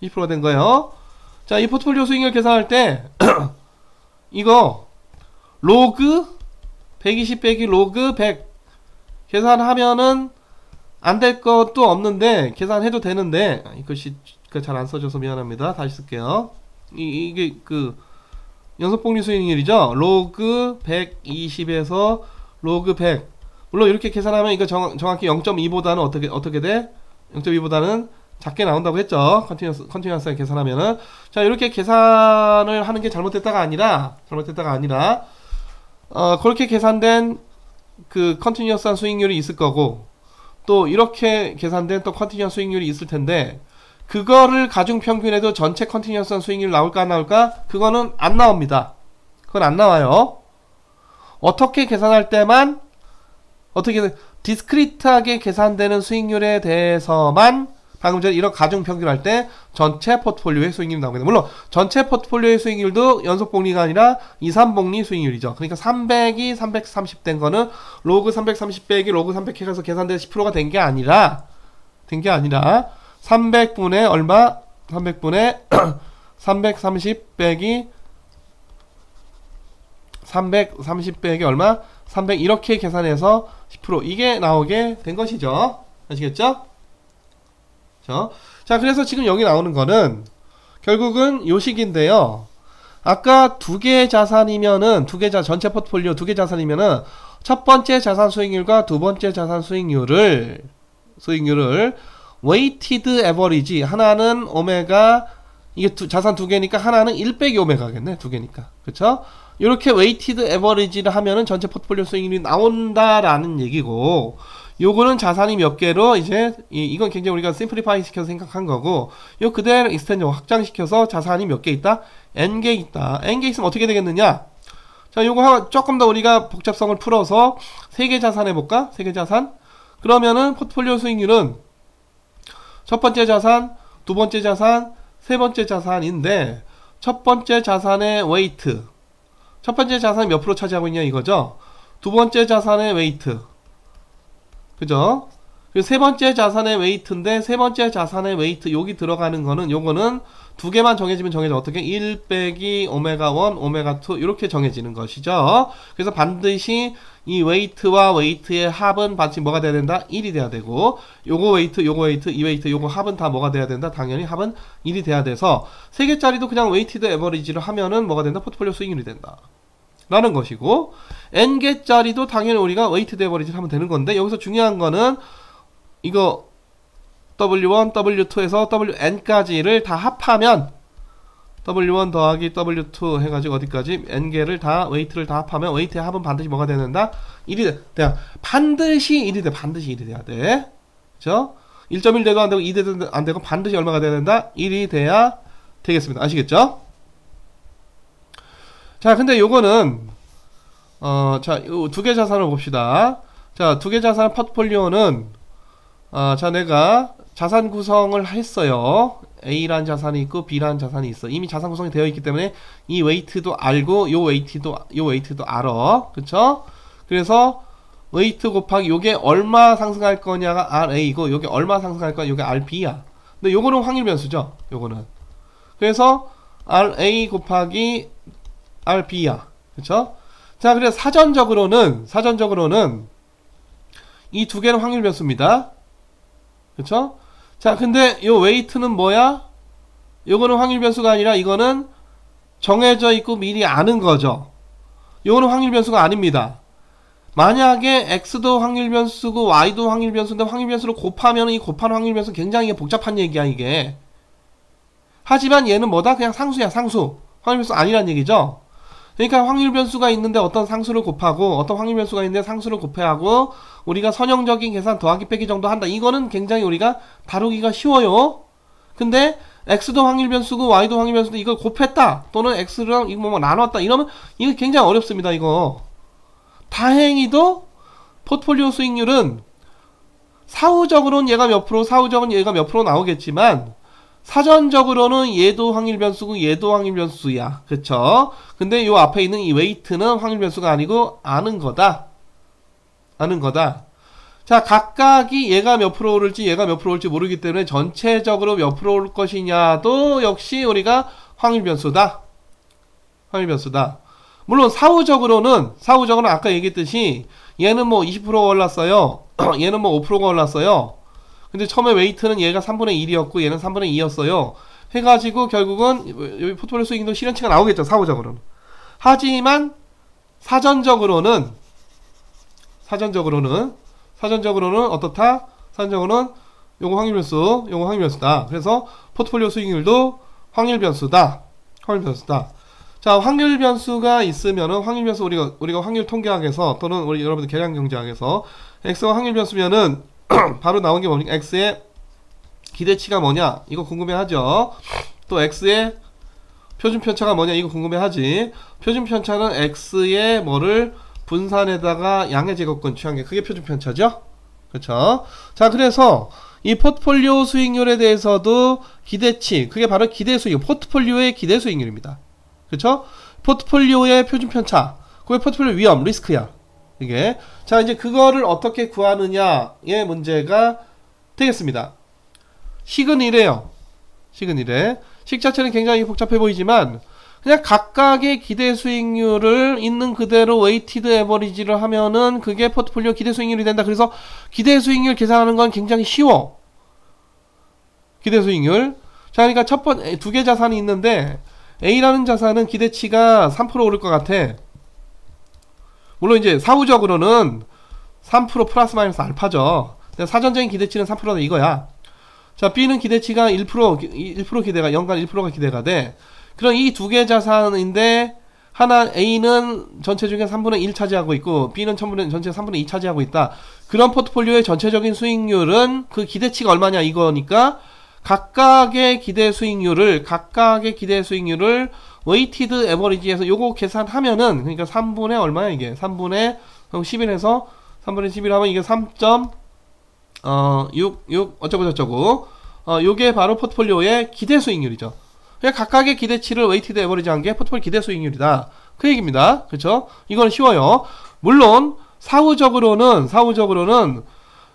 20%가 된 거예요. 자, 이 포트폴리오 수익률 계산할 때 이거 로그 120 빼기 로그 100 계산하면은 안 될 것도 없는데 계산해도 되는데 이것이 잘 안 써져서 미안합니다. 다시 쓸게요. 이게 그 연속복리 수익률이죠. 로그 120에서 로그 100 물론 이렇게 계산하면 이거 정확히 0.2보다는 어떻게 돼? 0.2보다는 작게 나온다고 했죠. 컨티뉴어스하게 계산하면은. 자, 이렇게 계산을 하는 게 잘못됐다가 아니라 그렇게 계산된 그 컨티뉴어스한 수익률이 있을 거고 또 이렇게 계산된 또 컨티뉴어스 수익률이 있을 텐데 그거를 가중평균해도 전체 컨티뉴어스한 수익률 나올까 안 나올까? 그거는 안 나옵니다. 그건 안 나와요. 어떻게 계산할 때만 어떻게 디스크리트하게 계산되는 수익률에 대해서만 방금 전에 이런 가중평균할 때 전체 포트폴리오의 수익률이 나오겠네. 물론 전체 포트폴리오의 수익률도 연속복리가 아니라 이산복리 수익률이죠. 그러니까 300이 330 된 거는 로그 330 빼기 로그 300 해서 계산돼서 10%가 된 게 아니라 300분의 얼마? 300분의 330 빼기 330 빼기 얼마? 300 이렇게 계산해서 10% 이게 나오게 된 것이죠. 아시겠죠? 자, 그래서 지금 여기 나오는 거는 결국은 요 식인데요. 아까 두 개의 자산이면은 전체 포트폴리오 두 개 자산이면은 첫 번째 자산 수익률과 두 번째 자산 수익률을 weighted average 하나는 오메가 이게 자산 두 개니까 하나는 1 빼기 오메가겠네. 두 개니까. 그쵸? 이렇게 weighted average를 하면은 전체 포트폴리오 수익률이 나온다라는 얘기고 요거는 자산이 몇 개로 이제 이건 굉장히 우리가 심플리파이 시켜서 생각한 거고 요 그대로 익스텐션 확장시켜서 자산이 몇 개 있다? n개 있다. n개 있으면 어떻게 되겠느냐? 자, 요거 조금 더 우리가 복잡성을 풀어서 세 개 자산 해볼까? 세 개 자산? 그러면은 포트폴리오 수익률은 첫 번째 자산, 두 번째 자산, 세 번째 자산인데 첫 번째 자산의 웨이트 첫 번째 자산이 몇 프로 차지하고 있냐 이거죠? 두 번째 자산의 웨이트 그죠? 그리고 세 번째 자산의 웨이트인데 세 번째 자산의 웨이트 여기 들어가는 거는 요거는 두 개만 정해지면 정해져 어떻게? 1 빼기 오메가 1 오메가 2 이렇게 정해지는 것이죠. 그래서 반드시 이 웨이트와 웨이트의 합은 반드시 뭐가 돼야 된다? 1이 돼야 되고 요거 웨이트 이 웨이트 요거 합은 다 뭐가 돼야 된다? 당연히 합은 1이 돼야 돼서 세 개짜리도 그냥 웨이티드 에버리지를 하면은 뭐가 된다? 포트폴리오 수익률이 된다 라는 것이고 n개짜리도 당연히 우리가 웨이티드 에버리지를 하면 되는 건데 여기서 중요한 거는 이거 W1, W2에서 WN까지를 다 합하면 W1 더하기 W2 해가지고 어디까지 n개를 다 웨이트를 다 합하면 웨이트의 합은 반드시 뭐가 돼야 된다? 1이 돼야 반드시 1이 돼. 반드시 1이 돼야 돼. 그죠? 1.1 돼도 안 되고 2 돼도 안 되고 반드시 얼마가 돼야 된다? 1이 돼야 되겠습니다. 아시겠죠? 자, 근데 요거는 자, 두 개 자산을 봅시다. 자, 두 개 자산 포트폴리오는 자, 내가 자산 구성을 했어요. A란 자산이 있고 B란 자산이 있어. 이미 자산 구성이 되어 있기 때문에 이 웨이트도 알고 요 웨이트도 알아. 그쵸? 그래서 웨이트 곱하기 요게 얼마 상승할 거냐가 RA고 요게 얼마 상승할 거냐 요게 RB야. 근데 요거는 확률 변수죠. 요거는 그래서 RA 곱하기 RB야. 그쵸? 자, 그래서 사전적으로는 이 두 개는 확률 변수입니다. 그쵸? 자, 근데 요 웨이트는 뭐야? 요거는 확률 변수가 아니라 이거는 정해져 있고 미리 아는 거죠. 요거는 확률 변수가 아닙니다. 만약에 x도 확률 변수고 y도 확률 변수인데 확률 변수를 곱하면 이 곱한 확률 변수 굉장히 복잡한 얘기야 이게. 하지만 얘는 뭐다? 그냥 상수야 상수. 확률 변수 아니란 얘기죠. 그러니까 확률 변수가 있는데 어떤 상수를 곱하고 어떤 확률 변수가 있는데 상수를 곱해하고 우리가 선형적인 계산 더하기 빼기 정도 한다. 이거는 굉장히 우리가 다루기가 쉬워요. 근데 x도 확률 변수고 y도 확률 변수인데 이걸 곱했다 또는 x랑 이거 뭐 나눴다 이러면 이거 굉장히 어렵습니다. 이거 다행히도 포트폴리오 수익률은 사후적으로는 얘가 몇 프로 사후적으로는 얘가 몇 프로 나오겠지만 사전적으로는 얘도 확률 변수고 얘도 확률 변수야. 그쵸? 근데 요 앞에 있는 이 웨이트는 확률 변수가 아니고 아는 거다. 자, 각각이 얘가 몇 프로 오를지 얘가 몇 프로 올지 모르기 때문에 전체적으로 몇 프로 올 것이냐도 역시 우리가 확률 변수다. 물론 사후적으로는 아까 얘기했듯이 얘는 뭐 20% 올랐어요. 얘는 뭐 5%가 올랐어요. 근데 처음에 웨이트는 얘가 3분의 1이었고 얘는 3분의 2였어요. 해가지고 결국은 여기 포트폴리오 수익률도 실현치가 나오겠죠. 사후적으로는. 하지만 사전적으로는 어떻다? 사전적으로는 요거 확률 변수다. 그래서 포트폴리오 수익률도 확률 변수다. 자, 확률 변수가 있으면은 확률 변수 우리가 확률 통계학에서 또는 우리 여러분들 계량 경제학에서 x가 확률 변수면은 바로 나온 게 뭡니까? x의 기대치가 뭐냐? 이거 궁금해하죠. 또 x의 표준 편차가 뭐냐? 이거 궁금해하지. 표준 편차는 x의 뭐를 분산에다가 양의 제곱권 취한 게 그게 표준 편차죠. 그렇죠? 자, 그래서 이 포트폴리오 수익률에 대해서도 기대치, 그게 바로 기대 수익률, 포트폴리오의 기대 수익률입니다. 그렇죠? 포트폴리오의 표준 편차, 그게 포트폴리오 위험, 리스크야. 이게. 자, 이제 그거를 어떻게 구하느냐의 문제가 되겠습니다. 식은 이래요. 식 자체는 굉장히 복잡해 보이지만 그냥 각각의 기대 수익률을 있는 그대로 웨이티드 에버리지를 하면은 그게 포트폴리오 기대 수익률이 된다. 그래서 기대 수익률 계산하는 건 굉장히 쉬워. 기대 수익률. 자, 그러니까 첫 번째 두 개 자산이 있는데 A라는 자산은 기대치가 3% 오를 것 같아. 물론 이제 사후적으로는 3% 플러스 마이너스 알파죠. 사전적인 기대치는 3%다 이거야. 자, B는 기대치가 1% 기대가 연간 1%가 기대가 돼. 그럼 이 두 개 자산인데 하나 A는 전체 중에 3분의 1 차지하고 있고 B는 전체 3분의 2 차지하고 있다. 그런 포트폴리오의 전체적인 수익률은 그 기대치가 얼마냐 이거니까 각각의 기대 수익률을 웨이티드 에버리지에서 요거 계산하면은 그러니까 3분의 얼마야 이게 3분의 11에서 3분의 11 하면 이게 3.66 어쩌고 저쩌고 요게 바로 포트폴리오의 기대 수익률이죠. 그냥 각각의 기대치를 웨이티드 에버리지 한 게 포트폴리오 기대 수익률이다. 그 얘기입니다. 그쵸? 이거는 쉬워요. 물론 사후적으로는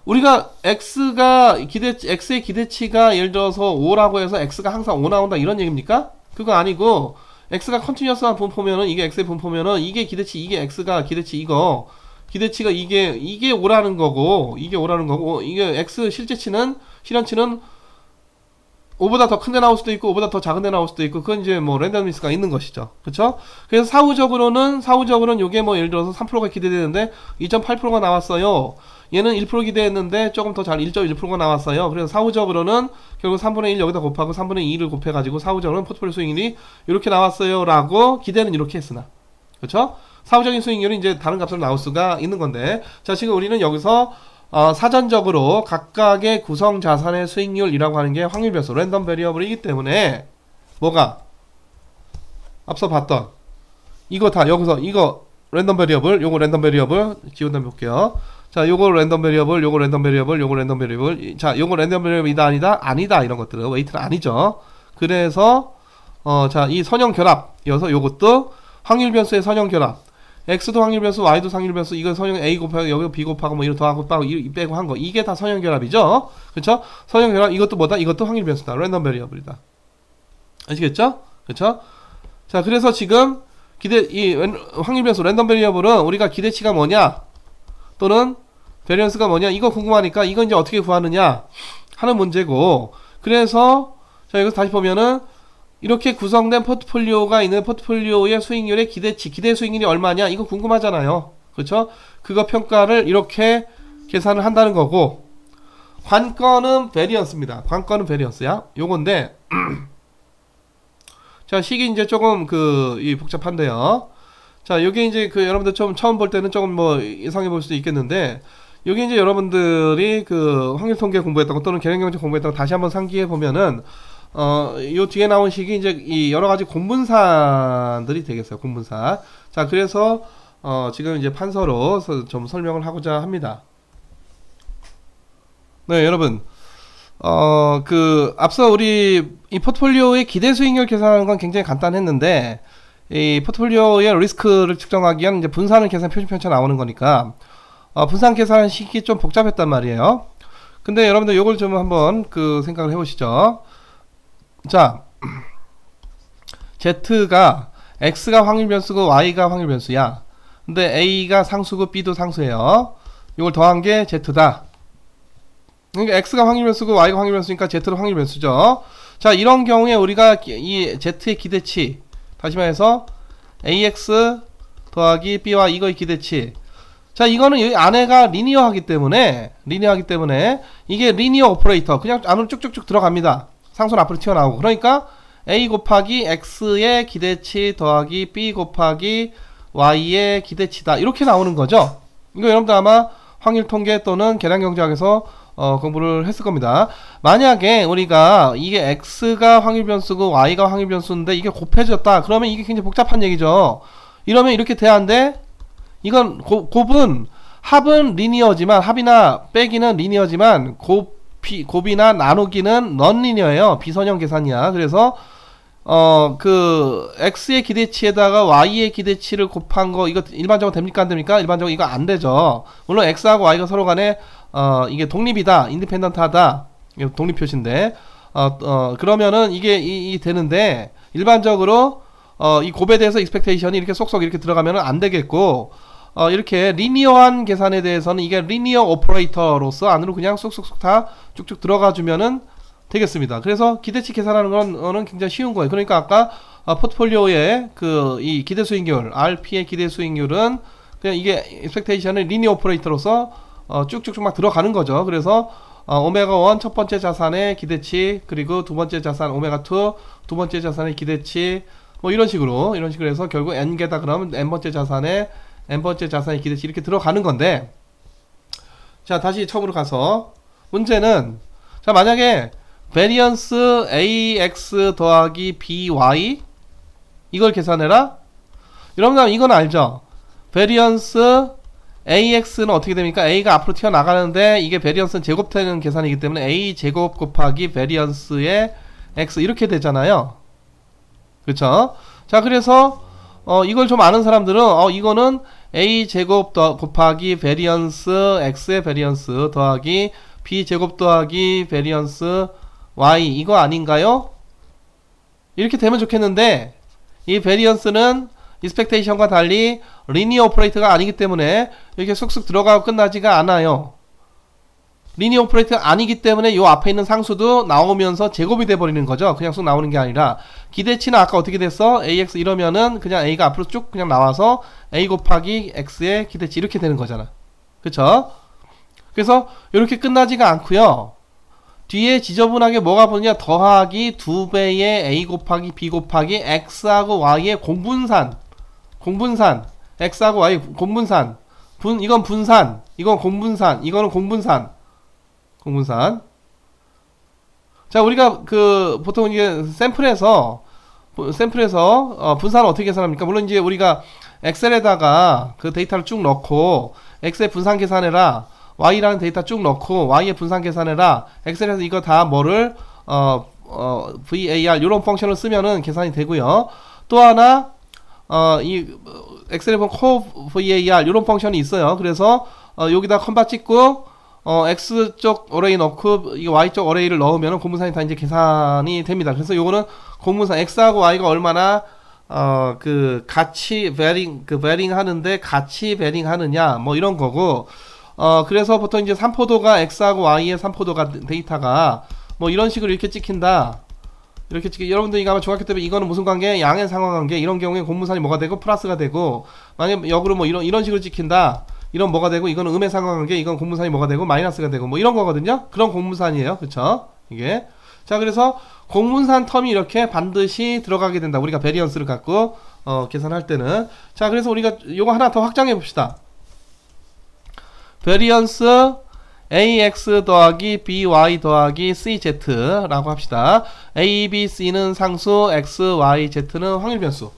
우리가 x의 기대치가 예를 들어서 5라고 해서 x가 항상 5 나온다 이런 얘기입니까? 그거 아니고 x가 컨티뉴어스한 분포면은 이게 x의 분포면은 이게 기대치 이게 x가 기대치 이거 기대치가 이게 5라는 거고 이게 x 실현치는 5보다 더 큰 데 나올 수도 있고 5보다 더 작은 데 나올 수도 있고 그건 이제 뭐 랜덤리스가 있는 것이죠. 그쵸? 그래서 사후적으로는 요게 뭐 예를 들어서 3%가 기대되는데 2.8%가 나왔어요. 얘는 1% 기대했는데 조금 더 잘 1.1%가 나왔어요. 그래서 사후적으로는 결국 3분의 1 여기다 곱하고 3분의 2를 곱해가지고 사후적으로는 포트폴리오 수익률이 이렇게 나왔어요 라고 기대는 이렇게 했으나 그쵸? 사후적인 수익률은 이제 다른 값으로 나올 수가 있는 건데 자, 지금 우리는 여기서 사전적으로 각각의 구성 자산의 수익률이라고 하는 게 확률 변수, 랜덤 베리어블이기 때문에 뭐가 앞서 봤던 이거 다 여기서 이거 랜덤 베리어블, 요거 랜덤 베리어블 지운 다음에 볼게요. 자, 요거 랜덤 베리어블, 요거 랜덤 베리어블, 요거 랜덤 베리어블. 자, 요거 랜덤 베리어블이다 아니다 이런 것들은 웨이트는 아니죠. 그래서 자, 이 선형 결합이어서 요것도 확률 변수의 선형 결합. x도 확률 변수, y도 확률 변수, 이건 선형 a 곱하고 여기 b 곱하고 뭐 이거 더하고 빼고 한 거. 이게 다 선형 결합이죠. 그렇죠? 선형 결합 이것도 뭐다? 이것도 확률 변수다. 랜덤 베리어블이다. 아시겠죠? 그쵸? 자, 그래서 지금 확률 변수 랜덤 베리어블은 우리가 기대치가 뭐냐 또는 베리언스가 뭐냐 이거 궁금하니까 이건 이제 어떻게 구하느냐 하는 문제고, 그래서 자 여기서 다시 보면은 이렇게 구성된 포트폴리오가 있는 포트폴리오의 수익률의 기대치, 기대 수익률이 얼마냐 이거 궁금하잖아요. 그쵸? 그거 평가를 이렇게 계산을 한다는 거고, 관건은 베리언스입니다. 관건은 베리언스야. 요건데 자, 식이 이제 조금 복잡한데요. 자, 요게 이제 여러분들 좀 처음 볼 때는 조금 뭐 이상해 볼 수도 있겠는데, 요게 이제 여러분들이 확률 통계 공부했다고 또는 계량경제 공부했다고 다시 한번 상기해 보면은, 요 뒤에 나온 식이 이제 이 여러 가지 공분산들이 되겠어요. 공분산. 자, 그래서, 지금 이제 판서로 좀 설명을 하고자 합니다. 네, 여러분. 앞서 우리 이 포트폴리오의 기대 수익률 계산하는 건 굉장히 간단했는데, 이 포트폴리오의 리스크를 측정하기 위한 이제 분산을 계산 표시편차 나오는 거니까, 분산 계산 식이 좀 복잡했단 말이에요. 근데 여러분들 요걸 좀 한번 생각을 해보시죠. 자, Z가, X가 확률 변수고 Y가 확률 변수야. 근데 A가 상수고 B도 상수예요. 이걸 더한 게 Z다. 그러니까 X가 확률 변수고 Y가 확률 변수니까 Z는 확률 변수죠. 자, 이런 경우에 우리가 이 Z의 기대치, 다시 말해서 AX 더하기 B와 이거의 기대치. 자, 이거는 여기 안에가 리니어하기 때문에 이게 리니어 오퍼레이터 그냥 안으로 쭉쭉쭉 들어갑니다. 상수는 앞으로 튀어나오고. 그러니까 A 곱하기 X의 기대치 더하기 B 곱하기 Y의 기대치다. 이렇게 나오는 거죠. 이거 여러분들 아마 확률 통계 또는 계량경제학에서 공부를 했을 겁니다. 만약에 우리가 이게 X가 확률 변수고 Y가 확률 변수인데 이게 곱해졌다. 그러면 이게 굉장히 복잡한 얘기죠. 이러면 이렇게 돼야 하는데, 이건 합은 리니어지만, 합이나 빼기는 리니어지만 곱이나 나누기는 넌 리니어예요. 비선형 계산이야. 그래서 X의 기대치에다가 Y의 기대치를 곱한 거, 이거 일반적으로 됩니까? 안 됩니까? 일반적으로 이거 안 되죠. 물론 X하고 Y가 서로 간에 이게 독립이다, 인디펜던트하다, 독립 표시인데, 그러면은 이게 되는데, 일반적으로 이 곱에 대해서 익스펙테이션이 이렇게 쏙쏙 이렇게 들어가면은 안 되겠고, 이렇게 리니어한 계산에 대해서는 이게 리니어 오퍼레이터로서 안으로 그냥 쏙쏙쏙 다 쭉쭉 들어가 주면은 되겠습니다. 그래서 기대치 계산하는 거는 굉장히 쉬운 거예요. 그러니까 아까 포트폴리오의 이 기대 수익률, RP의 기대 수익률은 그냥 이게 익스펙테이션의 리니어 오퍼레이터로서 쭉쭉쭉 막 들어가는 거죠. 그래서 오메가1 첫 번째 자산의 기대치, 그리고 두 번째 자산 오메가2 두 번째 자산의 기대치, 뭐 이런 식으로 해서 결국 n개다 그러면 n번째 자산의 기대치 이렇게 들어가는 건데, 자, 다시 처음으로 가서 문제는, 자, 만약에 베리언스 AX 더하기 BY 이걸 계산해라. 여러분 이건 알죠? 베리언스 AX는 어떻게 됩니까? A가 앞으로 튀어나가는데 이게 베리언스는 제곱되는 계산이기 때문에 A 제곱 곱하기 베리언스의 X 이렇게 되잖아요. 그쵸? 자, 그래서 이걸 좀 아는 사람들은 이거는 A 제곱 곱하기 베리언스 X의 베리언스 더하기 B 제곱 더하기 베리언스 Y 이거 아닌가요? 이렇게 되면 좋겠는데, 이 베리언스는 익스펙테이션과 달리 리니어 오퍼레이터가 아니기 때문에 이렇게 쑥쑥 들어가고 끝나지가 않아요. 리니어 오퍼레이터가 아니기 때문에 요 앞에 있는 상수도 나오면서 제곱이 돼버리는 거죠. 그냥 쑥 나오는 게 아니라, 기대치는 아까 어떻게 됐어? AX 이러면은 그냥 A가 앞으로 쭉 그냥 나와서 A 곱하기 X의 기대치 이렇게 되는 거잖아. 그쵸? 그래서 이렇게 끝나지가 않고요. 뒤에 지저분하게 뭐가 보느냐, 더하기 2배의 A 곱하기 B 곱하기 X하고 Y의 공분산, X하고 Y 공분산, 이건 분산, 이건 공분산, 이거는 공분산. 자, 우리가 보통 이게 샘플에서 분산을 어떻게 계산합니까? 물론 이제 우리가 엑셀에다가 그 데이터를 쭉 넣고 X의 분산 계산해라, Y라는 데이터 쭉 넣고 Y의 분산 계산해라, 엑셀에서 이거 다 뭐를 VAR 요런 펑션을 쓰면은 계산이 되고요. 또 하나 이 엑셀에 보면 core VAR 요런 펑션이 있어요. 그래서 여기다 컴바 찍고 X쪽 어레이 넣고 이 Y쪽 어레이를 넣으면은 공분산이 다 이제 계산이 됩니다. 그래서 요거는 공분산 X하고 Y가 얼마나 그 같이 베링 하는데 같이 베링 하느냐 뭐 이런 거고, 그래서 보통 이제 삼포도가 X하고 Y의 삼포도가 데이터가 뭐 이런 식으로 이렇게 찍힌다. 이렇게 찍히, 여러분들 이거 아마 중학교 때 이거는 무슨 관계? 양의 상관관계. 이런 경우에 공분산이 뭐가 되고 플러스가 되고, 만약에 역으로 뭐 이런 식으로 찍힌다. 이런 뭐가 되고, 이거는 음의 상관관계, 이건 공분산이 뭐가 되고 마이너스가 되고 뭐 이런 거거든요. 그런 공분산이에요. 그쵸? 이게. 자, 그래서 공분산 텀이 이렇게 반드시 들어가게 된다. 우리가 베리언스를 갖고 계산할 때는. 자, 그래서 우리가 요거 하나 더 확장해 봅시다. 베리언스 ax 더하기 by 더하기 cz라고 합시다. a, b, c는 상수, x, y, z는 확률 변수.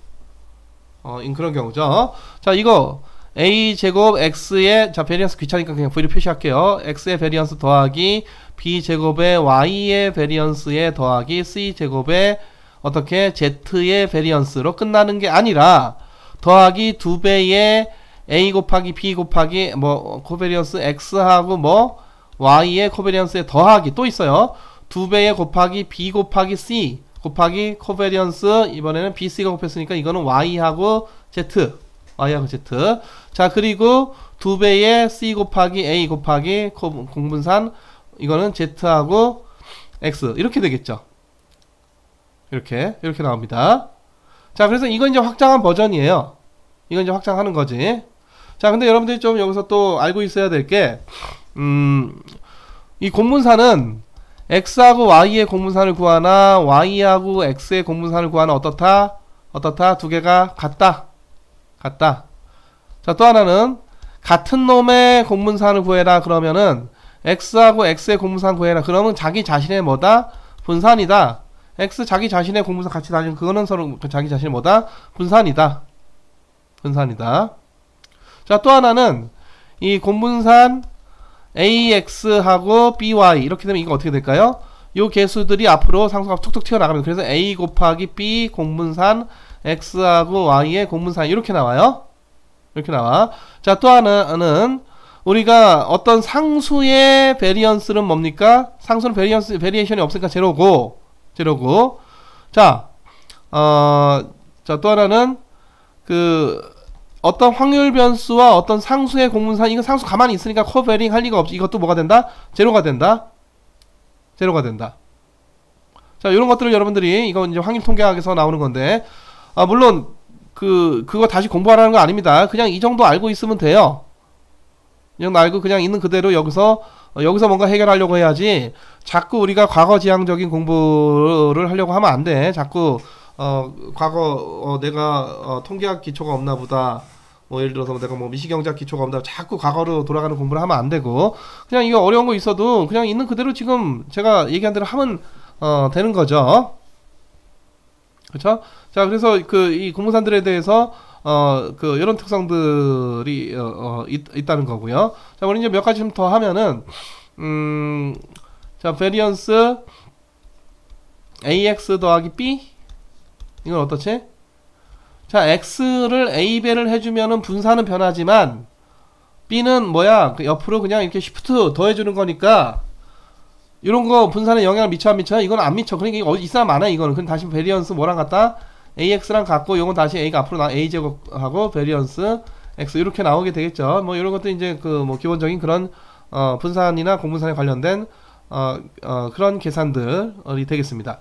그런 경우죠. 자, 이거 a 제곱 x의, 자, 베리언스 귀찮으니까 그냥 v를 표시할게요. x의 베리언스 더하기 b 제곱의 y의 베리언스에 더하기 c 제곱의 어떻게 z의 베리언스로 끝나는 게 아니라 더하기 2배의 a 곱하기 b 곱하기 뭐 코베리언스 x하고 뭐 y의 코베리언스에 더하기 또 있어요. 2배의 곱하기 b 곱하기 c 곱하기 코베리언스, 이번에는 bc가 곱했으니까 이거는 y하고 z, y하고 z. 자, 그리고 2배의 c 곱하기 a 곱하기 공분산, 이거는 z하고 x 이렇게 되겠죠. 이렇게 나옵니다. 자, 그래서 이건 이제 확장한 버전이에요. 이건 이제 확장하는 거지. 자, 근데 여러분들이 좀 여기서 또 알고 있어야 될 게, 이 공분산은 x하고 y의 공분산을 구하나 y하고 x의 공분산을 구하나 어떻다? 두 개가 같다. 자, 또 하나는 같은 놈의 공분산을 구해라 그러면은 x하고 x의 공분산 구해라 그러면 자기 자신의 뭐다? 분산이다. x 자기 자신의 공분산 같이 다니는 그거는 서로 자기 자신의 뭐다? 분산이다. 자, 또 하나는 이 공분산 ax하고 by 이렇게 되면 이거 어떻게 될까요? 요 개수들이 앞으로 상수가 툭툭 튀어나갑니다. 그래서 a 곱하기 b 공분산 x하고 y의 공분산 이렇게 나와요. 이렇게 나와. 자, 또 하나는 우리가 어떤 상수의 베리언스는 뭡니까? 상수는 베리에이션이 없으니까 제로고. 자, 또 하나는 어떤 확률 변수와 어떤 상수의 공분산, 이거 상수 가만히 있으니까 코베링 할 리가 없지. 이것도 뭐가 된다? 제로가 된다. 자, 이런 것들을 여러분들이, 이거 이제 확률 통계학에서 나오는 건데, 물론 그거 다시 공부하라는 거 아닙니다. 그냥 이 정도 알고 있으면 돼요. 이 정도 알고 그냥 있는 그대로 여기서 뭔가 해결하려고 해야지, 자꾸 우리가 과거지향적인 공부를 하려고 하면 안 돼. 자꾸 과거 내가 통계학 기초가 없나 보다, 뭐 예를 들어서 내가 뭐 미시경제학 기초가 없나, 자꾸 과거로 돌아가는 공부를 하면 안 되고, 그냥 이거 어려운 거 있어도 그냥 있는 그대로 지금 제가 얘기한 대로 하면 되는 거죠. 그렇죠? 자, 그래서 이 공분산들에 대해서 이런 특성들이 있다는 거고요. 자, 우리 이제 몇 가지 좀 더 하면은, 자, 베리언스 ax 더하기 b, 이건 어떻지? 자, x를 a배를 해주면은 분산은 변하지만 b는 뭐야? 옆으로 그냥 이렇게 시프트 더해주는 거니까 이런 거 분산에 영향을 미쳐 안 미쳐? 이건 안 미쳐. 그러니까 이거 있어야 많아. 이거는 그럼 다시 베리언스 뭐랑 같다? ax랑 같고, 요건 다시 a가 앞으로 a 제곱하고 베리언스 x 이렇게 나오게 되겠죠. 뭐 이런 것도 이제 뭐 기본적인 그런 분산이나 공분산에 관련된 그런 계산들이 되겠습니다.